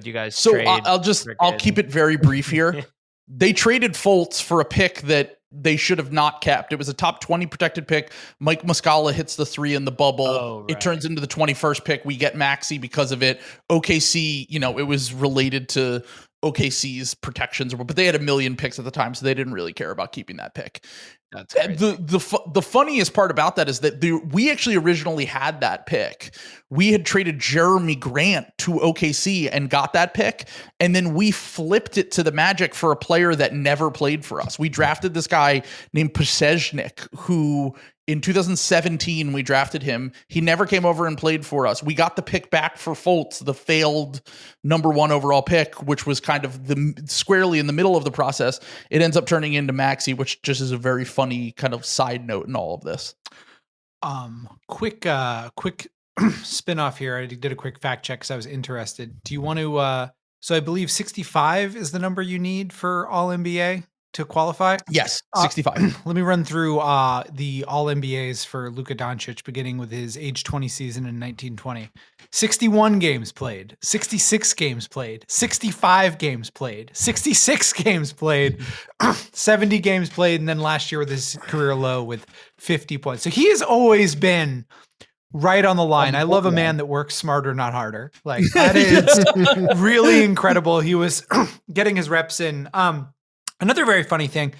you guys? So trade I'll keep it very brief here. They traded Fultz for a pick that they should have not kept. It was a top 20 protected pick. Mike Muscala hits the 3 in the bubble. Oh, right. It turns into the 21st pick. We get Maxey because of it. OKC, you know, it was related to OKC's protections, but they had 1 million picks at the time, so they didn't really care about keeping that pick. That's crazy. The funniest part about that is that we actually originally had that pick. We had traded Jeremy Grant to OKC and got that pick, and then we flipped it to the Magic for a player that never played for us. We drafted this guy named Pasechnik, who in 2017 we drafted him. He never came over and played for us. We got the pick back for Fultz, the failed number 1 overall pick, which was kind of squarely in the middle of the process. It ends up turning into Maxey, which just is a very funny kind of side note in all of this. Quick spin off here. I did a quick fact check because I was interested. Do you want to? So I believe 65 is the number you need for All NBA to qualify. Yes, 65. Let me run through the All NBAs for Luka Doncic, beginning with his age 20 season in 1920. 61 games played, 66 games played, 65 games played, 66 games played, 70 games played, and then last year with his career low with 50 points. So he has always been right on the line. I love a man that works smarter, not harder. Like that is really incredible. He was getting his reps in. Another very funny thing,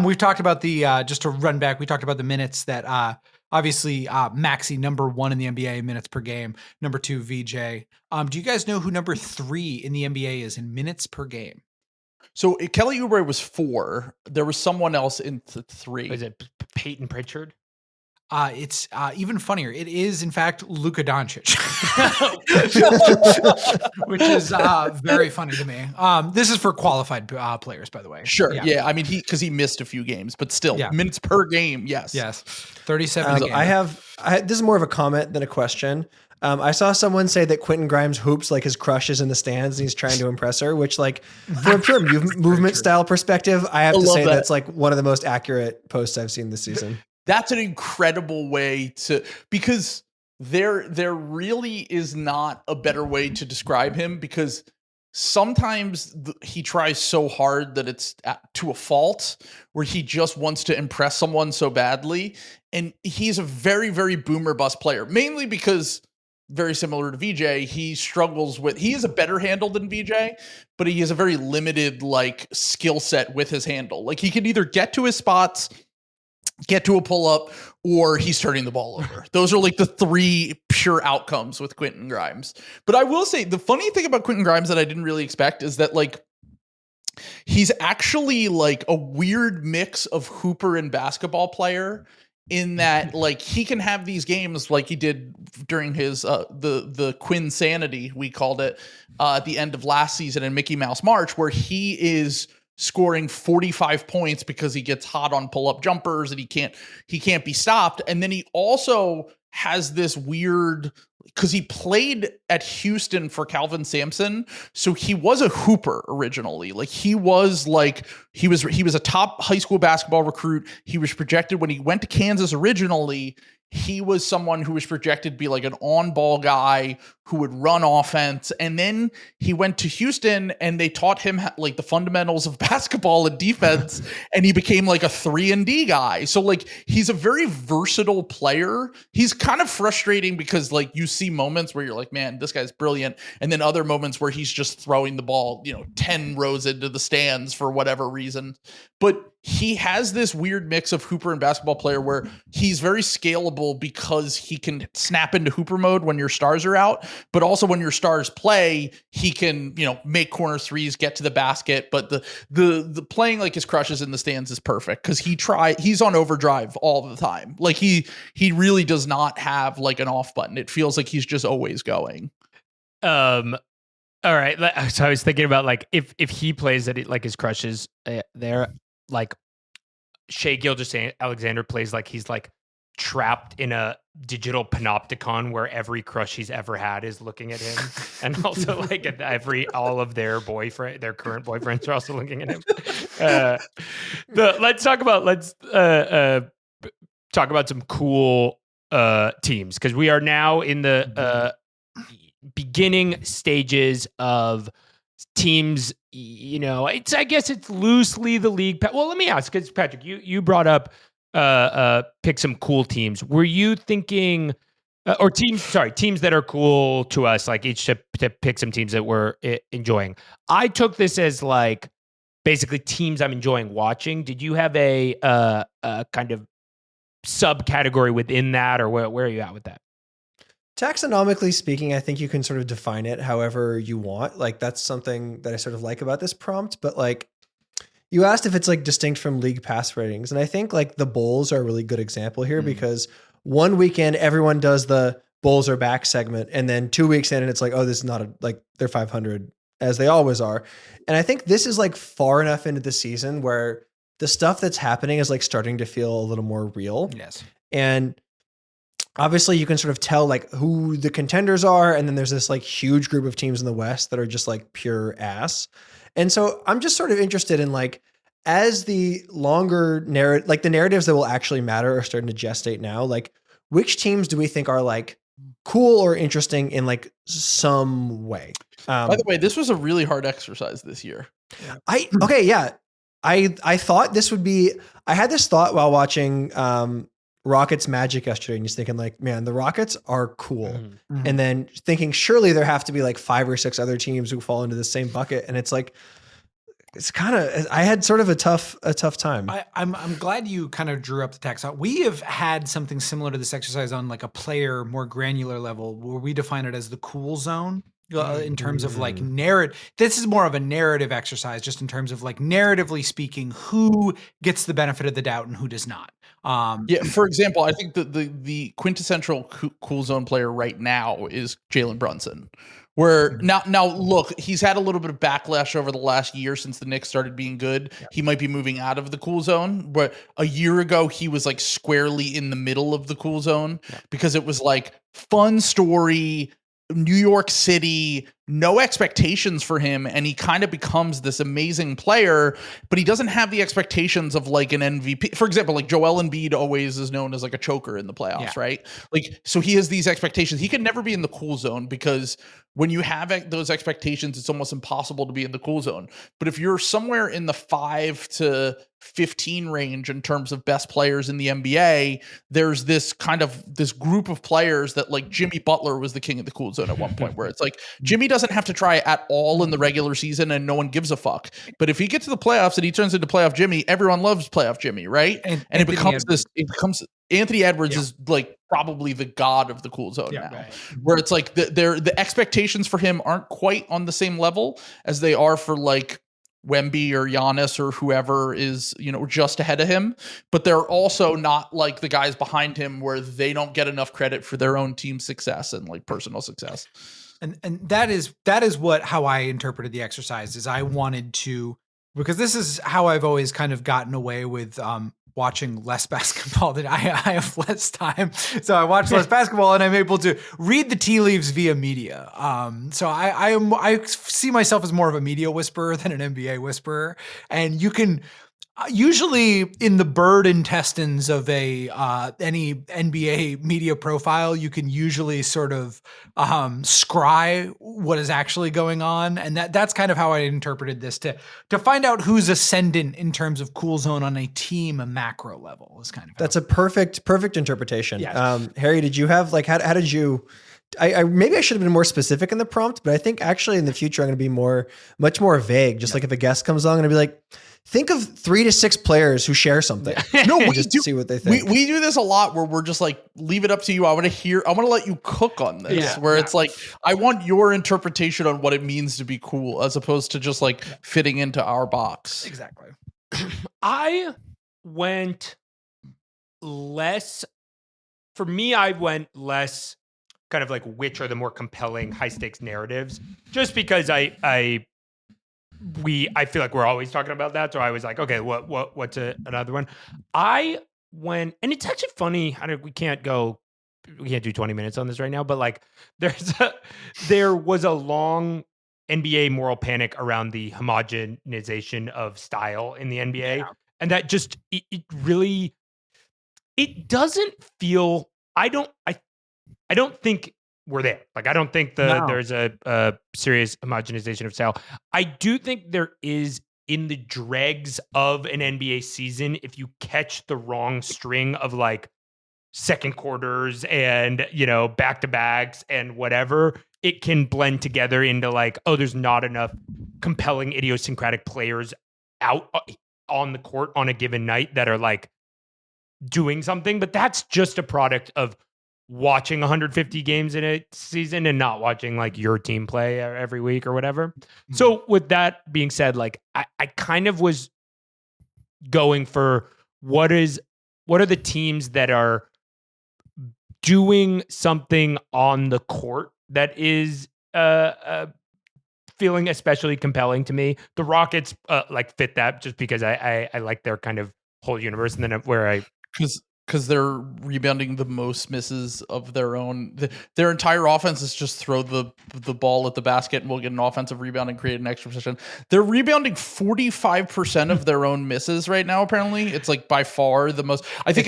we've talked about just to run back, we talked about the minutes that obviously Maxey, number 1 in the NBA minutes per game, number 2, VJ. Do you guys know who number 3 in the NBA is in minutes per game? So Kelly Oubre was 4. There was someone else in 3. Is it Peyton Pritchard? It's even funnier. It is, in fact, Luka Doncic, which is very funny to me. This is for qualified players, by the way. Sure. Yeah. I mean, because he missed a few games, but still, minutes per game. Yes. 37. This is more of a comment than a question. I saw someone say that Quentin Grimes hoops like his crush is in the stands and he's trying to impress her, which like from a pure movement style perspective, I have to say that's like one of the most accurate posts I've seen this season. That's an incredible way because there really is not a better way to describe him, because sometimes he tries so hard that it's to a fault, where he just wants to impress someone so badly. And he's a very, very boomer bust player, mainly because, very similar to VJ, he is a better handle than VJ, but he has a very limited like skill set with his handle. Like he can either get to his spots, get to a pull-up, or he's turning the ball over. Those are like the 3 pure outcomes with Quentin Grimes. But I will say, the funny thing about Quentin Grimes that I didn't really expect is that like He's actually like a weird mix of hooper and basketball player in that like he can have these games like he did during his the Quinsanity, we called it, at the end of last season in Mickey Mouse March, where he is scoring 45 points because he gets hot on pull-up jumpers and he can't be stopped. And then he also has this weird, because he played at Houston for Calvin Sampson, so he was a hooper originally. Like he was a top high school basketball recruit. He was projected when he went to Kansas originally. He was someone who was projected to be like an on-ball guy who would run offense. And then he went to Houston and they taught him like the fundamentals of basketball and defense. And he became like a 3-and-D guy. So like, he's a very versatile player. He's kind of frustrating because like you see moments where you're like, man, this guy's brilliant. And then other moments where he's just throwing the ball, 10 rows into the stands for whatever reason. But he has this weird mix of hooper and basketball player where he's very scalable because he can snap into hooper mode when your stars are out, but also when your stars play, he can, make corner threes, get to the basket. But the playing like his crushes in the stands is perfect because he's on overdrive all the time. Like he really does not have like an off button. It feels like he's just always going. All right. So I was thinking about like if he plays at it like his crushes there, like Shai Gilgeous-Alexander plays like he's like trapped in a digital panopticon where every crush he's ever had is looking at him, and also like all of their current boyfriends are also looking at him. Let's talk about some cool teams, because we are now in the beginning stages of teams. I guess it's loosely the league. Well, let me ask, because Patrick, you brought up pick some cool teams. Were you thinking or teams that are cool to us, like each to pick some teams that we're enjoying? I took this as like basically teams I'm enjoying watching. Did you have a kind of subcategory within that, or where are you at with that? Taxonomically speaking, I think you can sort of define it however you want. Like that's something that I sort of like about this prompt. But like you asked if it's like distinct from league pass ratings. And I think like the Bulls are a really good example here because one weekend everyone does the Bulls are back segment. And then 2 weeks in and it's like, oh, this is not they're 500 as they always are. And I think this is like far enough into the season where the stuff that's happening is like starting to feel a little more real. Yes. And obviously you can sort of tell like who the contenders are. And then there's this like huge group of teams in the West that are just like pure ass. And so I'm just sort of interested in like, as the longer narrative, like the narratives that will actually matter are starting to gestate now, like which teams do we think are like cool or interesting in like some way? By the way, this was a really hard exercise this year. I thought this would be, I had this thought while watching, Rockets Magic yesterday, and just thinking like, man, the Rockets are cool. Mm-hmm. And then thinking surely there have to be like 5 or 6 other teams who fall into the same bucket. And it's like, it's kind of, I had sort of a tough time. I'm glad you kind of drew up the text. We have had something similar to this exercise on like a player, more granular level, where we define it as the cool zone. In terms of like narrative, this is more of a narrative exercise, just in terms of like narratively speaking, who gets the benefit of the doubt and who does not. For example, I think the quintessential cool zone player right now is Jalen Brunson. Where now look, he's had a little bit of backlash over the last year since the Knicks started being good. Yeah. He might be moving out of the cool zone, but a year ago he was like squarely in the middle of the cool zone because it was like fun story, New York City, no expectations for him, and he kind of becomes this amazing player, but he doesn't have the expectations of like an MVP. For example, like Joel Embiid always is known as like a choker in the playoffs, right? Like, so he has these expectations. He can never be in the cool zone because when you have those expectations, it's almost impossible to be in the cool zone. But if you're somewhere in the 5 to 15 range in terms of best players in the NBA, there's this group of players that like Jimmy Butler was the king of the cool zone at one point, where it's like Jimmy doesn't have to try at all in the regular season and no one gives a fuck. But if he gets to the playoffs and he turns into playoff Jimmy, everyone loves playoff Jimmy, right? And it becomes Anthony Edwards is like probably the god of the cool zone now, right. Where it's like the expectations for him aren't quite on the same level as they are for like Wemby or Giannis or whoever is, just ahead of him, but they're also not like the guys behind him where they don't get enough credit for their own team success and like personal success. And that is how I interpreted the exercise. Is I wanted to, because this is how I've always kind of gotten away with watching less basketball. That I have less time, so I watch less basketball, and I'm able to read the tea leaves via media. So I see myself as more of a media whisperer than an NBA whisperer, and you can. Usually in the bird intestines of any NBA media profile, you can usually sort of scry what is actually going on. And that's kind of how I interpreted this to find out who's ascendant in terms of cool zone on a team, a macro level is kind of. That's a perfect interpretation. Yes. Harry, did you have how did you, I maybe I should have been more specific in the prompt, but I think actually in the future, I'm going to be much more vague. Just like if a guest comes on, I'm going to be like, think of 3 to 6 players who share something. No, we just do see what they think. We do this a lot where we're just like, leave it up to you. I want to let you cook on this, it's like, I want your interpretation on what it means to be cool, as opposed to just like fitting into our box. Exactly. I went less kind of like which are the more compelling high stakes narratives, just because I feel like we're always talking about that. So I was like, okay, what's another one? I went, and it's actually funny. We can't do 20 minutes on this right now, but like there was a long NBA moral panic around the homogenization of style in the NBA. Yeah. And that just, it really, it doesn't feel, I don't think we're there. Like, I don't think there's a serious homogenization of style. I do think there is in the dregs of an NBA season, if you catch the wrong string of like second quarters and, back-to-backs and whatever, it can blend together into like, oh, there's not enough compelling idiosyncratic players out on the court on a given night that are like doing something. But that's just a product of watching 150 games in a season and not watching like your team play every week or whatever. Mm-hmm. So with that being said, like I kind of was going for what are the teams that are doing something on the court that is feeling especially compelling to me. The Rockets fit that just because I like their kind of whole universe, and then because they're rebounding the most misses of their own. Their entire offense is just throw the ball at the basket and we'll get an offensive rebound and create an extra possession. They're rebounding 45% of their own misses right now. Apparently, it's like by far the most. I think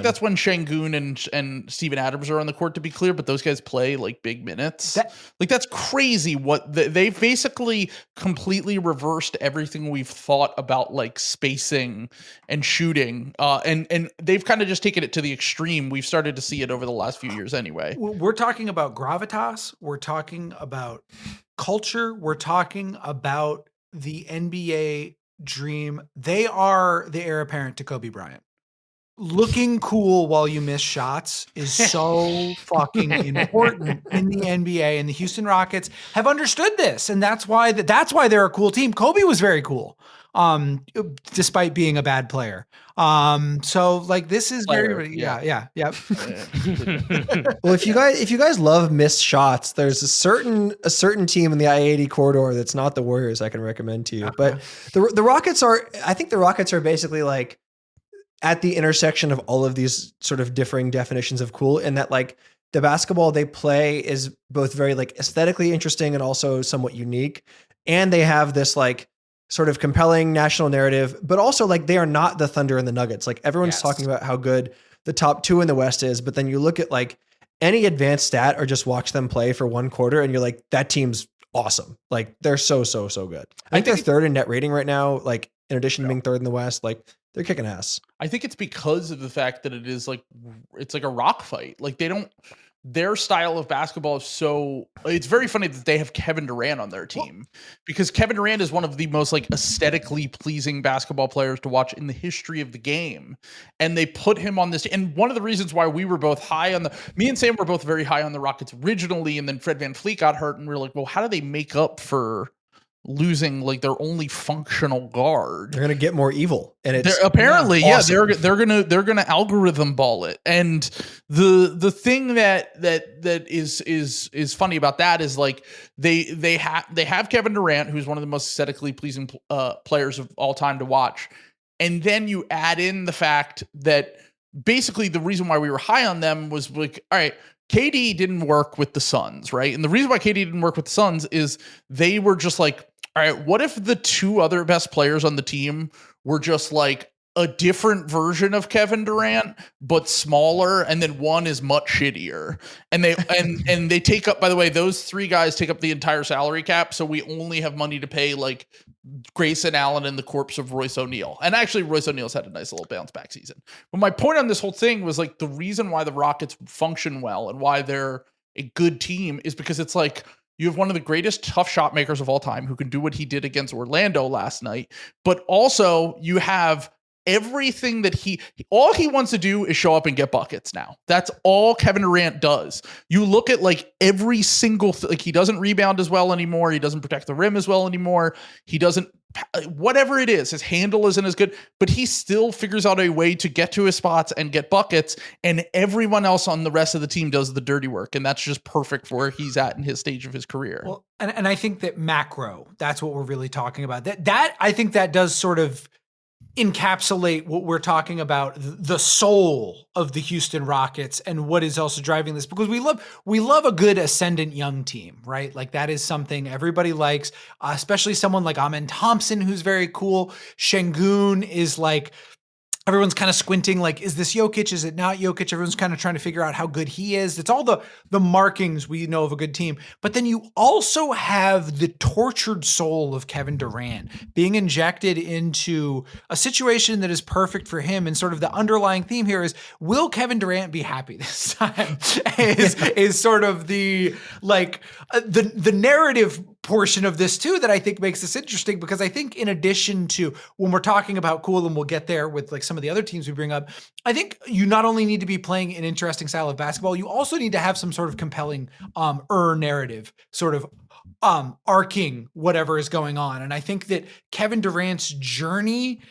that's when Şengün and Steven Adams are on the court, to be clear. But those guys play like big minutes. That's crazy. What they basically completely reversed everything we've thought about like spacing and shooting. And they've kind of just taken it to the extreme. We've started to see it over the last few years anyway. We're talking about gravitas. We're talking about culture. We're talking about the NBA dream. They are the heir apparent to Kobe Bryant. Looking cool while you miss shots is so fucking important in the NBA, and the Houston Rockets have understood this, and that's why they're a cool team. Kobe was very cool, despite being a bad player. So like this is very yeah. Well, if you guys love missed shots, there's a certain team in the I-80 corridor that's not the Warriors I can recommend to you. But the Rockets are basically like at the intersection of all of these sort of differing definitions of cool, in that like the basketball they play is both very like aesthetically interesting and also somewhat unique. And they have this like sort of compelling national narrative, but also like they are not the Thunder and the Nuggets. Like everyone's talking about how good the top 2 in the West is, but then you look at like any advanced stat or just watch them play for one quarter and you're like, that team's awesome. Like they're so good. I think they're third in net rating right now. Like in addition to being third in the West, like they're kicking ass. I think it's because of the fact that it's like a rock fight. Like their style of basketball is so, it's very funny that they have Kevin Durant on their team, because Kevin Durant is one of the most like aesthetically pleasing basketball players to watch in the history of the game. And they put him on this. And one of the reasons why we were both me and Sam were both very high on the Rockets originally. And then Fred VanVleet got hurt and we were like, well, how do they make up for losing like their only functional guard. They're gonna get more evil, and it's apparently awesome. they're gonna algorithm ball it. And the thing that is funny about that is like they have Kevin Durant, who's one of the most aesthetically pleasing players of all time to watch, and then you add in the fact that basically the reason why we were high on them was like, all right, KD didn't work with the Suns, right? And the reason why KD didn't work with the Suns is they were just like, all right, what if the two other best players on the team were just like a different version of Kevin Durant, but smaller, and then one is much shittier. And they and they take up, by the way, those three guys take up the entire salary cap, so we only have money to pay like Grayson Allen and the corpse of Royce O'Neal. And actually, Royce O'Neal's had a nice little bounce back season. But my point on this whole thing was like the reason why the Rockets function well and why they're a good team is because it's like you have one of the greatest tough shot makers of all time who can do what he did against Orlando last night, but also you have everything that all he wants to do is show up and get buckets now. That's all Kevin Durant does. You look at like every single like he doesn't rebound as well anymore. He doesn't protect the rim as well anymore. He doesn't, whatever it is, his handle isn't as good, but he still figures out a way to get to his spots and get buckets. And everyone else on the rest of the team does the dirty work. And that's just perfect for where he's at in his stage of his career. Well, and I think that macro, that's what we're really talking about. That I think that does sort of encapsulate what we're talking about, the soul of the Houston Rockets and what is also driving this, because we love a good ascendant young team, right? Like that is something everybody likes, especially someone like Amen Thompson, who's very cool. Şengün is like, everyone's kind of squinting, like, is this Jokic? Is it not Jokic? Everyone's kind of trying to figure out how good he is. It's all the markings we know of a good team. But then you also have the tortured soul of Kevin Durant being injected into a situation that is perfect for him. And sort of the underlying theme here is, will Kevin Durant be happy this time? is sort of the, like, the narrative portion of this too that I think makes this interesting, because I think in addition to when we're talking about cool, and we'll get there with like some of the other teams we bring up, I think you not only need to be playing an interesting style of basketball, you also need to have some sort of compelling narrative, sort of arcing whatever is going on. And I think that Kevin Durant's journey,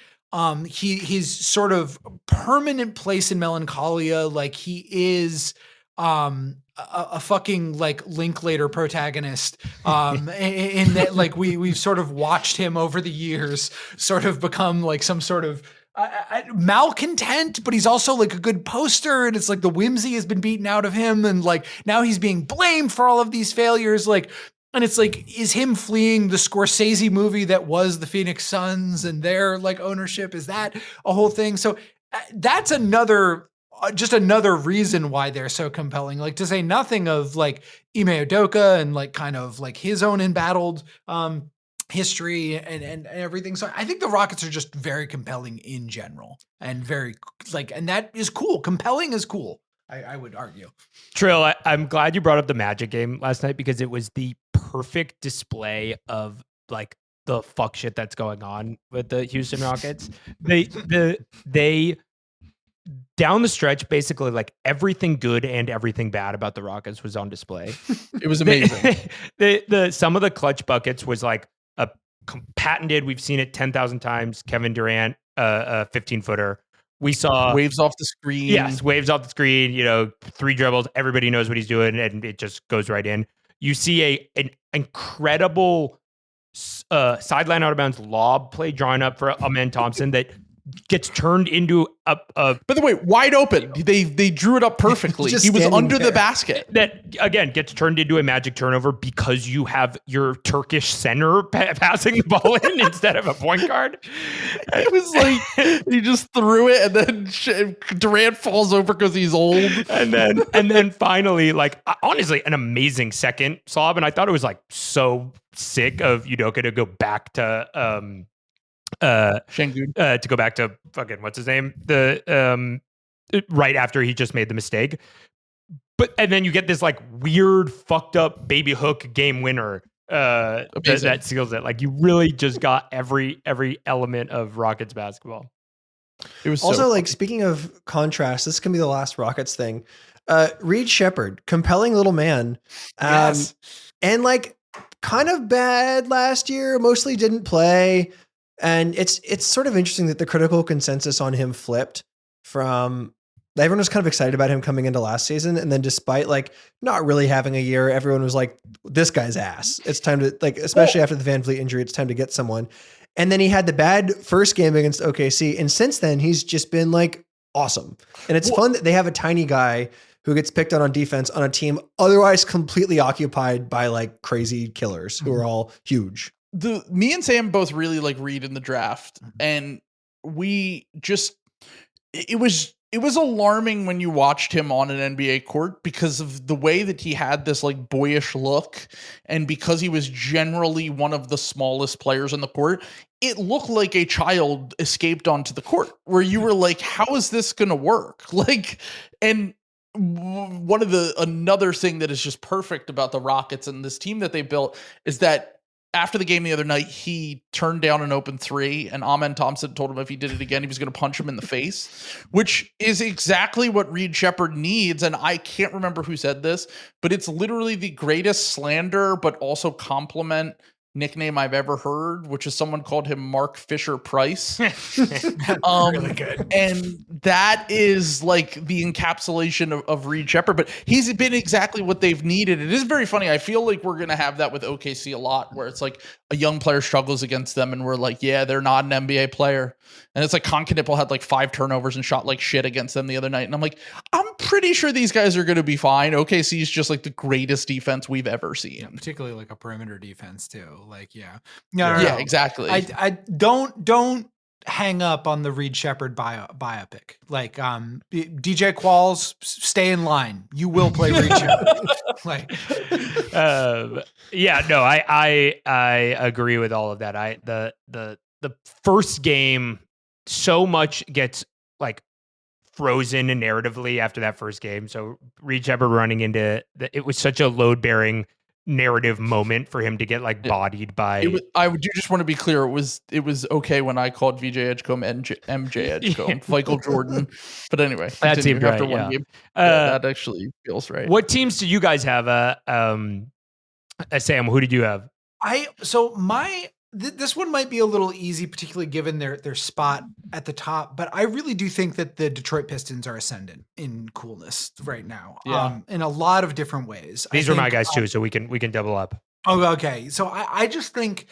his sort of permanent place in melancholia, like he is a fucking like Linklater protagonist, in that like we've sort of watched him over the years sort of become like some sort of malcontent, but he's also like a good poster, and it's like the whimsy has been beaten out of him, and like now he's being blamed for all of these failures, like, and it's like, is him fleeing the Scorsese movie that was the Phoenix Suns and their like ownership, is that a whole thing? So that's just another reason why they're so compelling, like to say nothing of like Ime Udoka and like kind of like his own embattled history and everything. So I think the Rockets are just very compelling in general, and very like, and that is cool. Compelling is cool, I would argue. Trill, I'm glad you brought up the Magic game last night, because it was the perfect display of like the fuck shit that's going on with the Houston Rockets. They down the stretch, basically like everything good and everything bad about the Rockets was on display. It was amazing. The some of the clutch buckets was like a patented, we've seen it 10,000 times, Kevin Durant, a 15-footer. We saw waves off the screen. Yes, waves off the screen, 3 dribbles, everybody knows what he's doing, and it just goes right in. You see an incredible sideline out of bounds lob play drawn up for Amen Thompson that gets turned into a by the way, wide open. They drew it up perfectly. He was under the basket. That again gets turned into a Magic turnover because you have your Turkish center passing the ball in instead of a point guard. It was like he just threw it, and then Durant falls over because he's old. And then finally, like, honestly, an amazing second slob. And I thought it was like so sick of Udoka to go back to Şengün, to go back to fucking what's his name, the right after he just made the mistake, and then you get this like weird fucked up baby hook game winner that seals it. Like you really just got every element of Rockets basketball. It was also like, speaking of contrast, this can be the last Rockets thing. Reed Shepherd, compelling little man, Yes. and like kind of bad last year, mostly didn't play. And it's sort of interesting that the critical consensus on him flipped from everyone was kind of excited about him coming into last season. And then despite like not really having a year, everyone was like, this guy's ass. It's time to like, especially after the Van Vliet injury, it's time to get someone. And then he had the bad first game against OKC. And since then he's just been like awesome. And it's fun that they have a tiny guy who gets picked on defense on a team otherwise completely occupied by like crazy killers who are all huge. Me and Sam both really like Reed in the draft, and it was alarming when you watched him on an NBA court because of the way that he had this like boyish look, and because he was generally one of the smallest players on the court, it looked like a child escaped onto the court where you were like, how is this going to work? Like, and another thing that is just perfect about the Rockets and this team that they built is that after the game the other night, he turned down an open three, and Amen Thompson told him if he did it again, he was going to punch him in the face, which is exactly what Reed Sheppard needs. And I can't remember who said this, but it's literally the greatest slander, but also compliment nickname I've ever heard, which is someone called him Mark Fisher Price. Really good. And that is like the encapsulation of Reed Sheppard, but he's been exactly what they've needed. It is very funny. I feel like we're going to have that with OKC a lot, where it's like a young player struggles against them and we're like, yeah, they're not an NBA player. And it's like Concanipple had like 5 turnovers and shot like shit against them the other night. And I'm like, I'm pretty sure these guys are going to be fine. OKC is just like the greatest defense we've ever seen. Yeah, particularly like a perimeter defense too. Like, yeah. No, exactly. I don't hang up on the Reed Sheppard biopic. Like, DJ Qualls, stay in line. You will play Reed Sheppard. Like, yeah, no, I agree with all of that. The first game, so much gets like frozen narratively after that first game. So Reed Sheppard running into it was such a load bearing narrative moment for him to get like bodied by. I do just want to be clear. It was okay when I called VJ Edgecomb MJ Edgecomb, Michael Jordan. But anyway, that seemed right. After one game, that actually feels right. What teams do you guys have? Sam, who did you have? This one might be a little easy, particularly given their spot at the top, but I really do think that the Detroit Pistons are ascendant in coolness right now. Yeah. In a lot of different ways. These were my guys too, so we can double up. Oh, okay. So I just think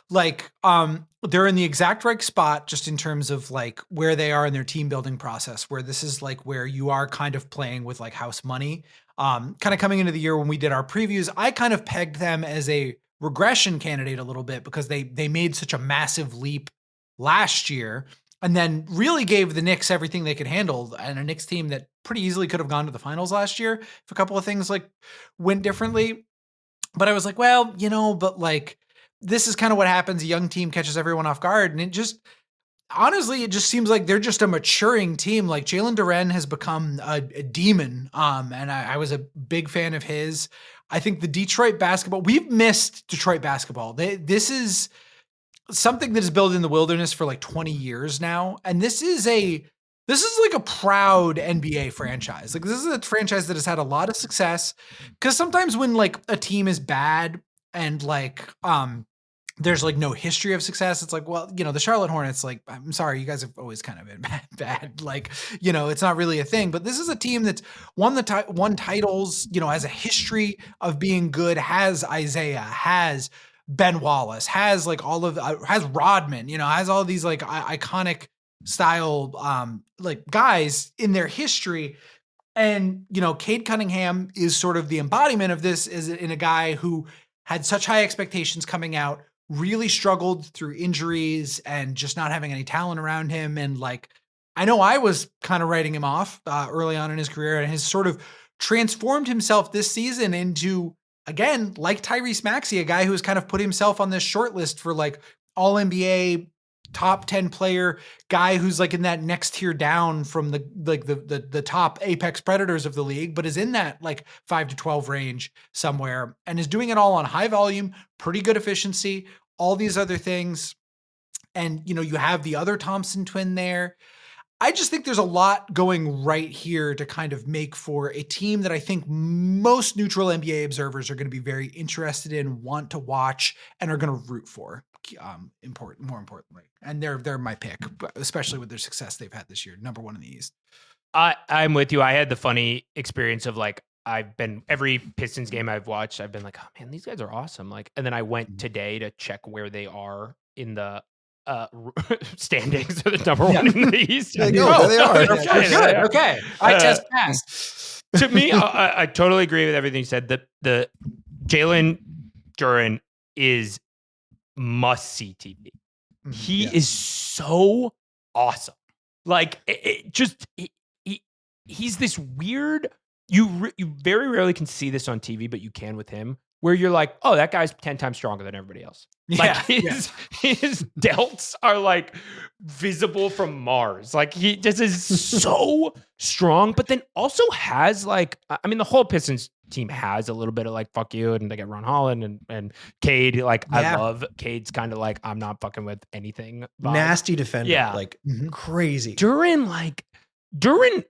like they're in the exact right spot just in terms of like where they are in their team building process, where this is like where you are kind of playing with like house money. Kind of coming into the year when we did our previews, I kind of pegged them as a regression candidate a little bit because they made such a massive leap last year and then really gave the Knicks everything they could handle, and a Knicks team that pretty easily could have gone to the finals last year if a couple of things like went differently. But I was like, well, but like this is kind of what happens. A young team catches everyone off guard, and it just honestly, it just seems like they're just a maturing team. Like Jalen Duren has become a demon. And I was a big fan of his. I think the Detroit basketball, we've missed Detroit basketball. This is something that is built in the wilderness for like 20 years now. And this is like a proud NBA franchise. Like this is a franchise that has had a lot of success, because sometimes when like a team is bad and like, there's like no history of success, it's like, well, the Charlotte Hornets, like, I'm sorry, you guys have always kind of been bad. Like, it's not really a thing, but this is a team that's won titles, has a history of being good, has Isaiah, has Ben Wallace, has like has Rodman, has all these like iconic style, like guys in their history. And, Cade Cunningham is sort of the embodiment of this, is in a guy who had such high expectations coming out, really struggled through injuries and just not having any talent around him. And like, I know I was kind of writing him off early on in his career, and has sort of transformed himself this season into, again, like Tyrese Maxey, a guy who has kind of put himself on this short list for like all NBA top 10 player guy, who's like in that next tier down from the top apex predators of the league, but is in that like 5 to 12 range somewhere, and is doing it all on high volume, pretty good efficiency, all these other things. And, you have the other Thompson twin there. I just think there's a lot going right here to kind of make for a team that I think most neutral NBA observers are going to be very interested in, want to watch, and are going to root for. More importantly, and they're my pick, especially with their success they've had this year, number one in the East. I'm with you. I had the funny experience of like every Pistons game I've watched, I've been like, oh man, these guys are awesome. Like, and then I went today to check where they are in the standings. So the number one in the East. There they are. Good. Okay, I test passed. To me, I totally agree with everything you said. The Jalen Duren is must see TV. He is so awesome. Like he's this weird. You very rarely can see this on TV, but you can with him, where you're like, oh, that guy's 10 times stronger than everybody else. Like his delts are like visible from Mars. Like he just is so strong, but then also has like, I mean, the whole Pistons team has a little bit of like, fuck you. And they get Ron Holland and Cade. Like I love Cade's kind of like, I'm not fucking with anything. Vibe. Nasty defender. Yeah. Like crazy. Duren,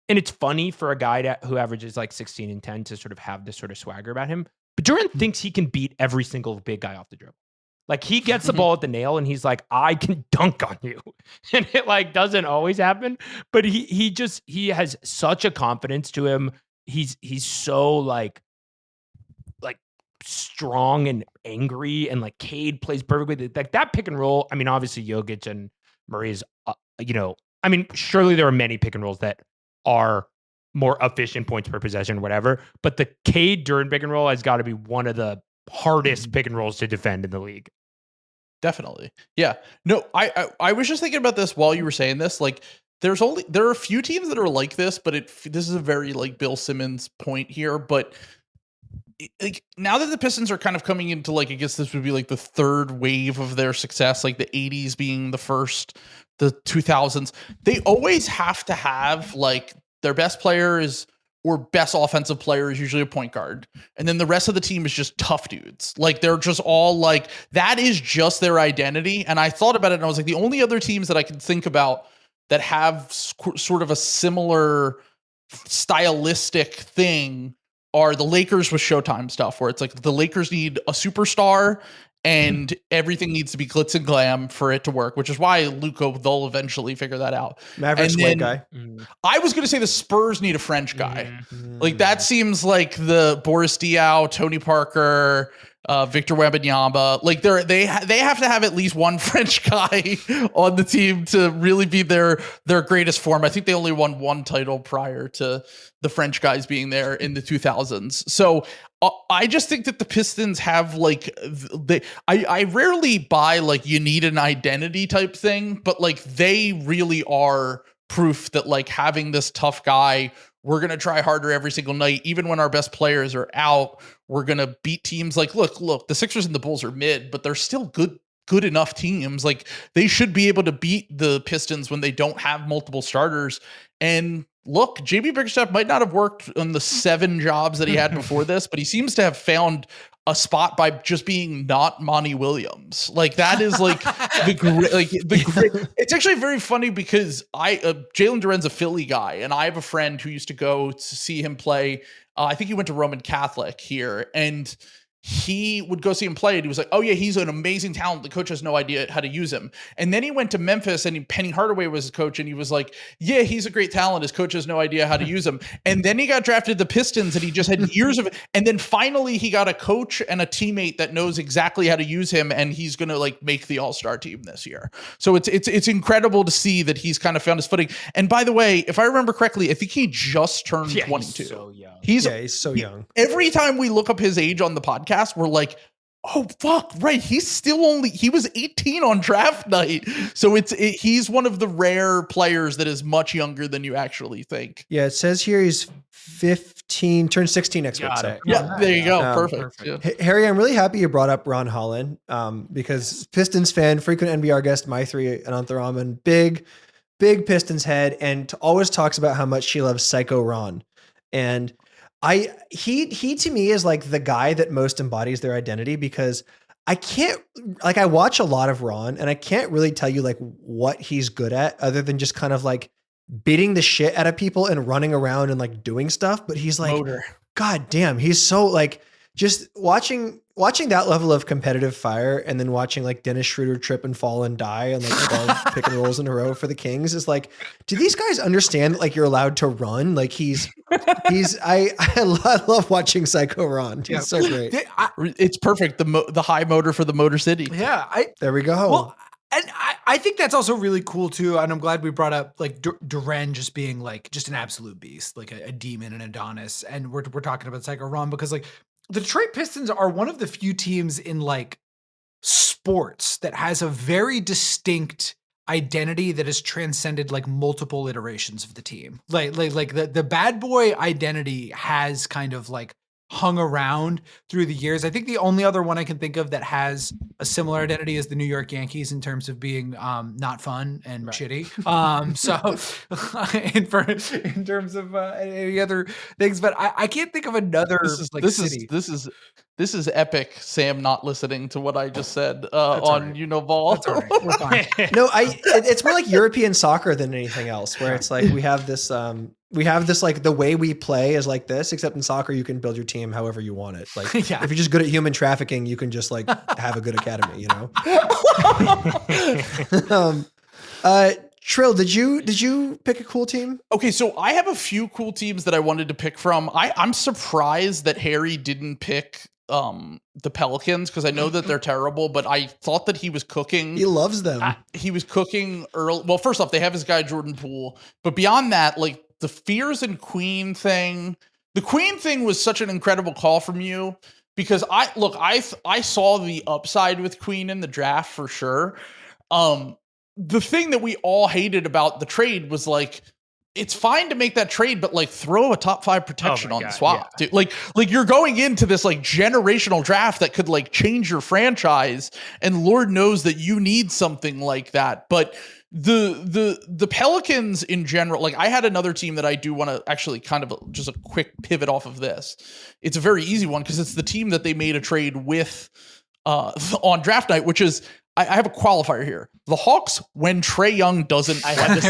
and it's funny for a guy who averages like 16 and 10 to sort of have this sort of swagger about him. But Duren thinks he can beat every single big guy off the dribble. Like he gets the ball at the nail and he's like, I can dunk on you. And it like doesn't always happen. But he has such a confidence to him. He's so like strong and angry, and like Cade plays perfectly. Like that pick and roll. I mean, obviously Jokic and Murray is, I mean, surely there are many pick and rolls that are more efficient points per possession or whatever. But the Cade Duren pick and roll has got to be one of the hardest pick and rolls to defend in the league. Definitely. Yeah. No, I was just thinking about this while you were saying this. Like there are a few teams that are like this, but this is a very like Bill Simmons point here. But like now that the Pistons are kind of coming into like, I guess this would be like the third wave of their success, like the 80s being the first, the 2000s, they always have to have like their best players or best offensive player is usually a point guard. And then the rest of the team is just tough dudes. Like they're just all like, that is just their identity. And I thought about it and I was like, the only other teams that I can think about that have sort of a similar stylistic thing are the Lakers with Showtime stuff, where it's like the Lakers need a superstar and everything needs to be glitz and glam for it to work, which is why Luka, they'll eventually figure that out. Mavericks white guy. I was going to say the Spurs need a French guy. Like that seems like the Boris Diaw, Tony Parker, Victor Wembanyama. Like they have to have at least one French guy on the team to really be their greatest form. I think they only won one title prior to the French guys being there in the 2000s. So I just think that the Pistons have like I rarely buy like you need an identity type thing, but like they really are proof that like having this tough guy, we're going to try harder every single night. Even when our best players are out, we're going to beat teams like, look, the Sixers and the Bulls are mid, but they're still good enough teams. Like they should be able to beat the Pistons when they don't have multiple starters. And look, JB Bickerstaff might not have worked on the 7 jobs that he had before this, but he seems to have found a spot by just being not Monty Williams. Like that is like the great. It's actually very funny because Jalen Duren's a Philly guy, and I have a friend who used to go to see him play. I think he went to Roman Catholic here, and he would go see him play, and he was like, oh yeah, he's an amazing talent. The coach has no idea how to use him. And then he went to Memphis, and Penny Hardaway was his coach, and he was like, yeah, he's a great talent. His coach has no idea how to use him. And then he got drafted to the Pistons, and he just had years of it. And then finally he got a coach and a teammate that knows exactly how to use him, and he's going to like make the All-Star team this year. So it's incredible to see that he's kind of found his footing. And by the way, if I remember correctly, I think he just turned 22. He's so young. He's so young. Every time we look up his age on the podcast, we're like, oh fuck, right, he was 18 on draft night. So he's one of the rare players that is much younger than you actually think. Yeah, it says here he's 15, turned 16 next week. So. Yeah, there you go. Perfect. Yeah. Harry, I'm really happy you brought up Ron Holland, because Pistons fan, frequent NBR guest, Maitri Anantharaman, big Pistons head, and always talks about how much she loves Psycho Ron. And he to me is like the guy that most embodies their identity, because I watch a lot of Ron and I can't really tell you like what he's good at other than just kind of like beating the shit out of people and running around and like doing stuff. But he's like, Motor. God damn, he's so like just watching that level of competitive fire and then watching like Dennis Schroeder trip and fall and die and like 12 pick and rolls in a row for the Kings is like, do these guys understand that like you're allowed to run? Like I love watching Psycho Ron. He's so great. It's perfect. The high motor for the Motor City. Yeah. There we go. Well, and I think that's also really cool too. And I'm glad we brought up like Duren just being like just an absolute beast, like a demon and Adonis. And we're talking about Psycho Ron because like the Detroit Pistons are one of the few teams in like sports that has a very distinct identity that has transcended like multiple iterations of the team. Like the bad boy identity has kind of like hung around through the years. I think the only other one I can think of that has a similar identity is the New York Yankees in terms of being not fun and shitty. In terms of any other things, but I can't think of another city. This is epic. Sam not listening to what I just said on Univol. That's all right. We're fine. No, it's more like European soccer than anything else, where it's like we have this like the way we play is like this, except in soccer you can build your team however you want it. Like if you're just good at human trafficking, you can just like have a good academy, you know? Trill, did you pick a cool team? Okay, so I have a few cool teams that I wanted to pick from. I'm surprised that Harry didn't pick the Pelicans because I know that they're terrible, but I thought that he was cooking. He loves them. He was cooking early. Well, first off, they have his guy Jordan Poole, but beyond that, like the Fears and Queen thing, the Queen thing was such an incredible call from you because I saw the upside with Queen in the draft for sure. The thing that we all hated about the trade was like, it's fine to make that trade, but like throw a top 5 protection on the swap. Dude. Like you're going into this like generational draft that could like change your franchise. And Lord knows that you need something like that. But the Pelicans in general, like I had another team that I do want to actually kind of just a quick pivot off of this. It's a very easy one because it's the team that they made a trade with on draft night, which is, I have a qualifier here. The Hawks, when Trae Young doesn't, I had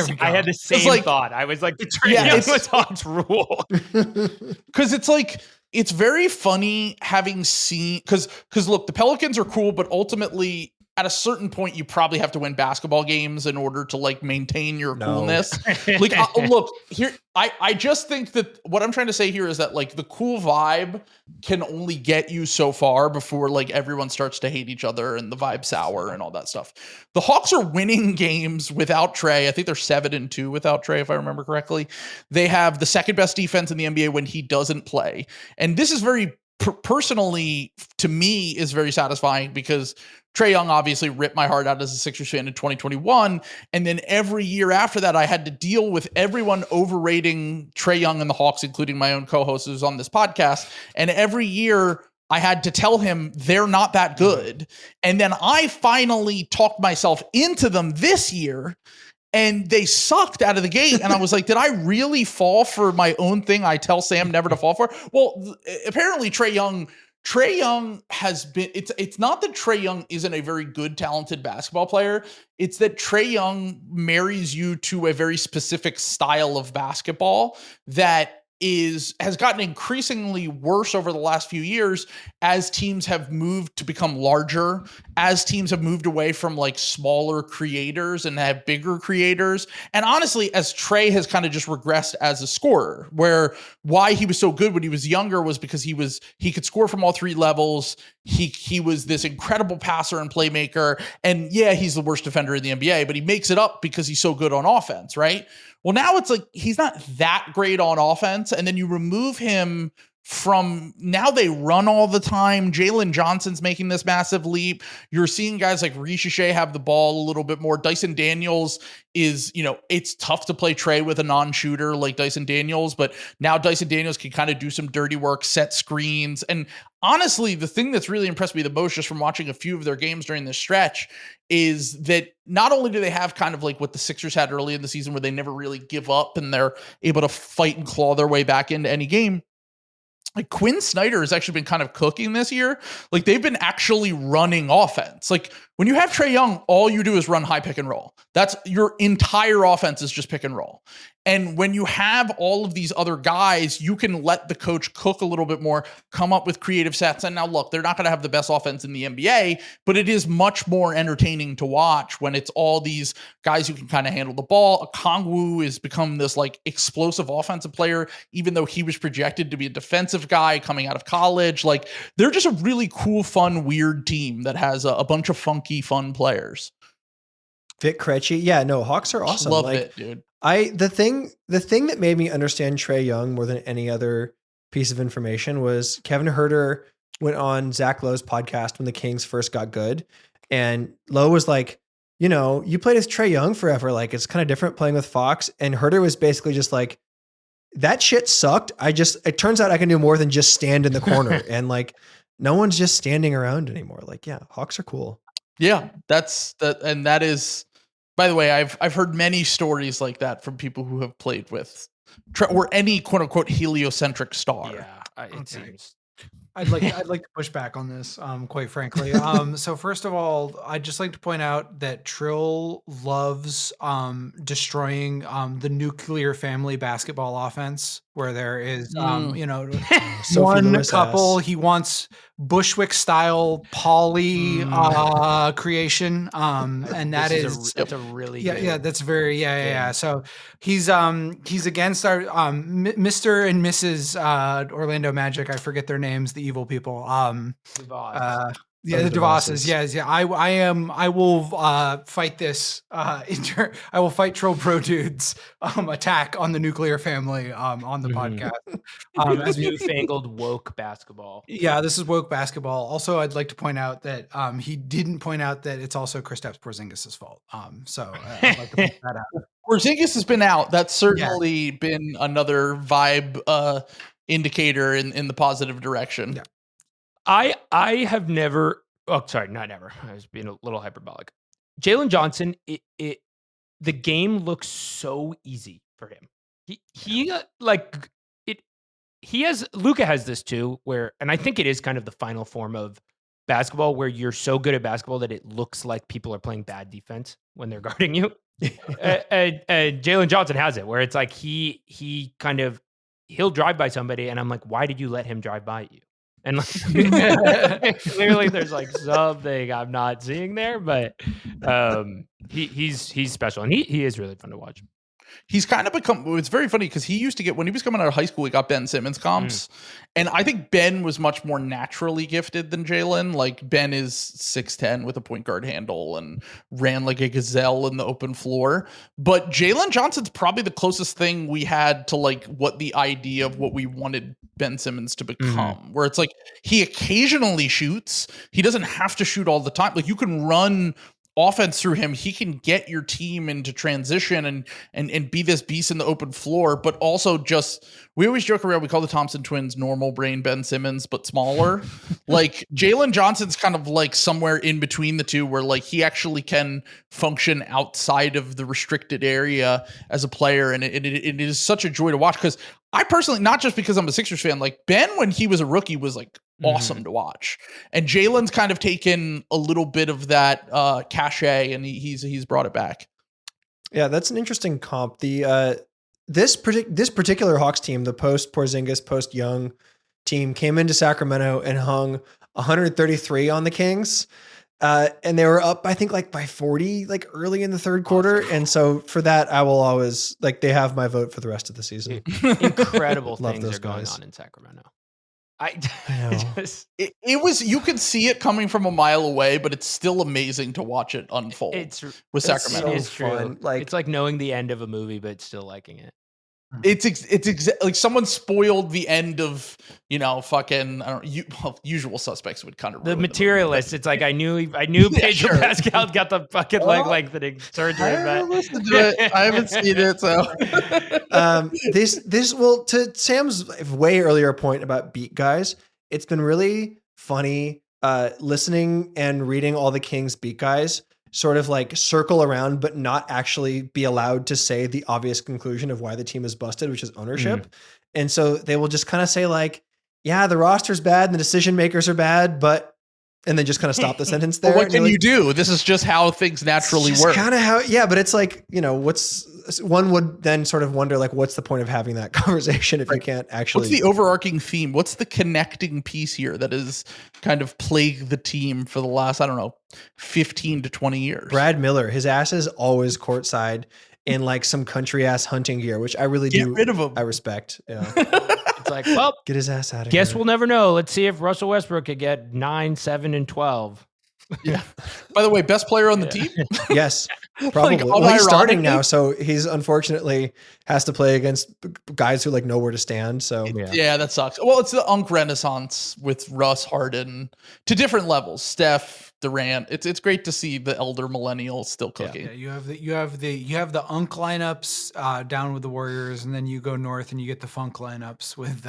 the same thought. I was like, the Trae Young was Hawks rule. Because it's like, it's very funny having seen, because look, the Pelicans are cool, but ultimately at a certain point, you probably have to win basketball games in order to like maintain your coolness. Like, look here, I just think that what I'm trying to say here is that like the cool vibe can only get you so far before like everyone starts to hate each other and the vibe sour and all that stuff. The Hawks are winning games without Trae. I think they're 7-2 without Trae, if I remember correctly. They have the second best defense in the NBA when he doesn't play. And this is very personally, to me, is very satisfying because Trae Young obviously ripped my heart out as a Sixers fan in 2021. And then every year after that, I had to deal with everyone overrating Trae Young and the Hawks, including my own co-host who's on this podcast. And every year I had to tell him they're not that good. And then I finally talked myself into them this year and they sucked out of the gate. And I was like, did I really fall for my own thing I tell Sam never to fall for? Well, apparently Trae Young has been, it's not that Trae Young isn't a very good, talented basketball player. It's that Trae Young marries you to a very specific style of basketball that has gotten increasingly worse over the last few years as teams have moved to become larger, as teams have moved away from like smaller creators and have bigger creators. And honestly, as Trae has kind of just regressed as a scorer, where why he was so good when he was younger was because he could score from all 3 levels. He was this incredible passer and playmaker. And yeah, he's the worst defender in the NBA, but he makes it up because he's so good on offense, right? Well, now it's like he's not that great on offense, and then you remove him from, now they run all the time. Jalen Johnson's making this massive leap. You're seeing guys like Richiche have the ball a little bit more. Dyson Daniels is, it's tough to play Trae with a non-shooter like Dyson Daniels, but now Dyson Daniels can kind of do some dirty work, set screens. And honestly, the thing that's really impressed me the most just from watching a few of their games during this stretch is that not only do they have kind of like what the Sixers had early in the season where they never really give up and they're able to fight and claw their way back into any game, like Quinn Snyder has actually been kind of cooking this year. Like they've been actually running offense. Like when you have Trae Young, all you do is run high pick and roll. That's your entire offense is just pick and roll. And when you have all of these other guys, you can let the coach cook a little bit more, come up with creative sets. And now look, they're not going to have the best offense in the NBA, but it is much more entertaining to watch when it's all these guys who can kind of handle the ball. Okongwu has become this like explosive offensive player, even though he was projected to be a defensive guy coming out of college. Like they're just a really cool, fun, weird team that has a bunch of funky, fun players. Vic Krejci. Yeah, no, Hawks are awesome. Love it, dude. The thing that made me understand Trae Young more than any other piece of information was Kevin Huerter went on Zach Lowe's podcast when the Kings first got good. And Lowe was like, you know, you played as Trae Young forever. Like it's kind of different playing with Fox. And Huerter was basically just like, that shit sucked. It turns out I can do more than just stand in the corner. And like, no one's just standing around anymore. Like, yeah, Hawks are cool. Yeah, that is, by the way, I've heard many stories like that from people who have played with or any quote unquote heliocentric star. Yeah, it seems. I'd like to push back on this, quite frankly. So first of all, I'd just like to point out that Trill loves destroying the nuclear family basketball offense, where there is one couple. He wants Bushwick style poly creation, and that's a really good. That's very So he's against our Mr. and Mrs. Orlando Magic. I forget their names. The evil people. The DeVosses. Yeah. I will fight this. I will fight Troll Pro Dudes attack on the nuclear family on the podcast. As newfangled woke basketball. Yeah, this is woke basketball. Also, I'd like to point out that he didn't point out that it's also Kristaps Porzingis' fault. So I'd like to point that out. Porzingis has been out. That's certainly been another vibe indicator in the positive direction. Yeah. I have never. Oh, sorry, not never. I was being a little hyperbolic. Jalen Johnson. The game looks so easy for him. Luka has this too, and I think it is kind of the final form of basketball, where you're so good at basketball that it looks like people are playing bad defense when they're guarding you. Jalen Johnson has it, where it's like he'll drive by somebody, and I'm like, why did you let him drive by you? And like, clearly there's like something I'm not seeing there, but he's special, and he is really fun to watch. He's kind of become, it's very funny because he used to get, when he was coming out of high school, he got Ben Simmons comps. And I think Ben was much more naturally gifted than Jalen. Like Ben is 6'10" with a point guard handle and ran like a gazelle in the open floor. But Jalen Johnson's probably the closest thing we had to like what the idea of what we wanted Ben Simmons to become, where it's like he occasionally shoots. He doesn't have to shoot all the time. Like you can run offense through him. He can get your team into transition and be this beast in the open floor, but also just, we always joke around, we call the Thompson twins normal brain Ben Simmons, but smaller. Like Jalen Johnson's kind of like somewhere in between the two, where like he actually can function outside of the restricted area as a player. And it is such a joy to watch, because I personally, not just because I'm a Sixers fan, like Ben, when he was a rookie, was like awesome to watch. And Jalen's kind of taken a little bit of that cachet, and he's brought it back. Yeah, that's an interesting comp. The this particular Hawks team, the post Porzingis, post Young team, came into Sacramento and hung 133 on the Kings. And they were up, I think, like by 40, like early in the third quarter. And so for that, I will always, like, they have my vote for the rest of the season. Incredible things are going on in Sacramento. I know. It was, you could see it coming from a mile away, but it's still amazing to watch it unfold with Sacramento. It is true. It's like knowing the end of a movie, but still liking it. It's like someone spoiled the end of, fucking, Usual Suspects would kind of the Materialist. It's like I knew Pedro Pascal got the fucking leg lengthening surgery. I haven't seen it, so this will, to Sam's way earlier point about beat guys, it's been really funny listening and reading all the Kings beat guys sort of like circle around, but not actually be allowed to say the obvious conclusion of why the team is busted, which is ownership. And so they will just kind of say like, yeah, the roster's bad and the decision makers are bad, but, and then just kind of stop the sentence there. Well, what can you do? This is just how things naturally work. Kind of how, yeah, but it's like, one would then sort of wonder, like, what's the point of having that conversation if you can't actually. What's the overarching theme? What's the connecting piece here that is kind of plagued the team for the last, 15 to 20 years? Brad Miller, his ass is always courtside in like some country ass hunting gear, which I really Get do. rid of him. I respect. Yeah. It's like, well, get his ass out of guess here. we'll never know. Let's see if Russell Westbrook could get 9, 7, and 12. Yeah. By the way, best player on the team? Yes, probably. Like, well, he's starting now, so he's unfortunately has to play against guys who like know where to stand. So yeah, that sucks. Well, it's the Unk Renaissance with Russ, Harden to different levels. Steph, Durant. It's great to see the elder millennials still cooking. Yeah, you have the Unk lineups down with the Warriors, and then you go north and you get the Funk lineups with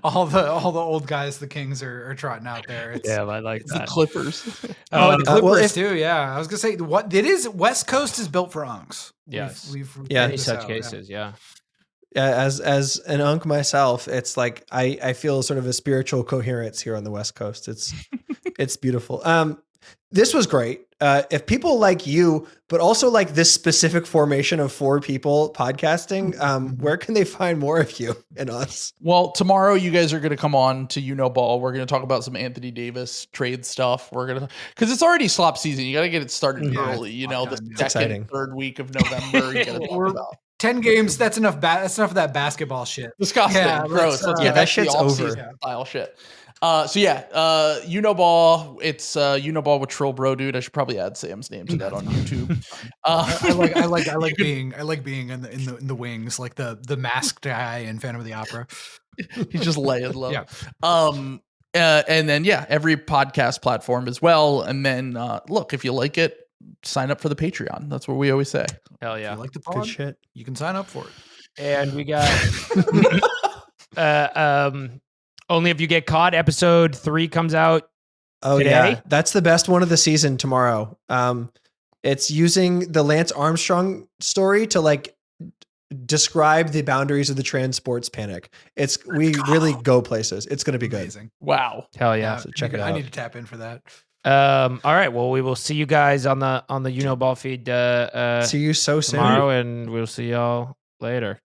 all the old guys the Kings are trotting out there. I like that. The Clippers. The Clippers too. Yeah, I was gonna say what it is. West Coast is built for Unks. Yes, we've in such cases, yeah. As an Unk myself, it's like I feel sort of a spiritual coherence here on the West Coast. It's beautiful. This was great. If people like you, but also like this specific formation of 4 people podcasting, where can they find more of you and us? Well, tomorrow you guys are going to come on to Ball. We're going to talk about some Anthony Davis trade stuff. Because it's already slop season. You got to get it started early. The second, third week of November. You got to talk about 10 games. That's enough. That's enough of that basketball shit. Disgusting. Gross. That shit's over. Style shit. Ball. It's Ball with Troll Bro Dude. I should probably add Sam's name to that on YouTube. I like being in the wings, like the masked guy in Phantom of the Opera. He's just laying low. Yeah. And then every podcast platform as well. And then look, if you like it, sign up for the Patreon. That's what we always say. Hell yeah. If you like the pod, good shit. You can sign up for it. And we got Only If You Get Caught, episode 3 comes out today. Yeah, that's the best one of the season tomorrow. It's using the Lance Armstrong story to like describe the boundaries of the trans sports panic. We really go places. It's going to be amazing. Good. Wow. Hell yeah. So check it out. I need to tap in for that. All right. Well, we will see you guys on the Ball feed see you so soon tomorrow, and we'll see y'all later.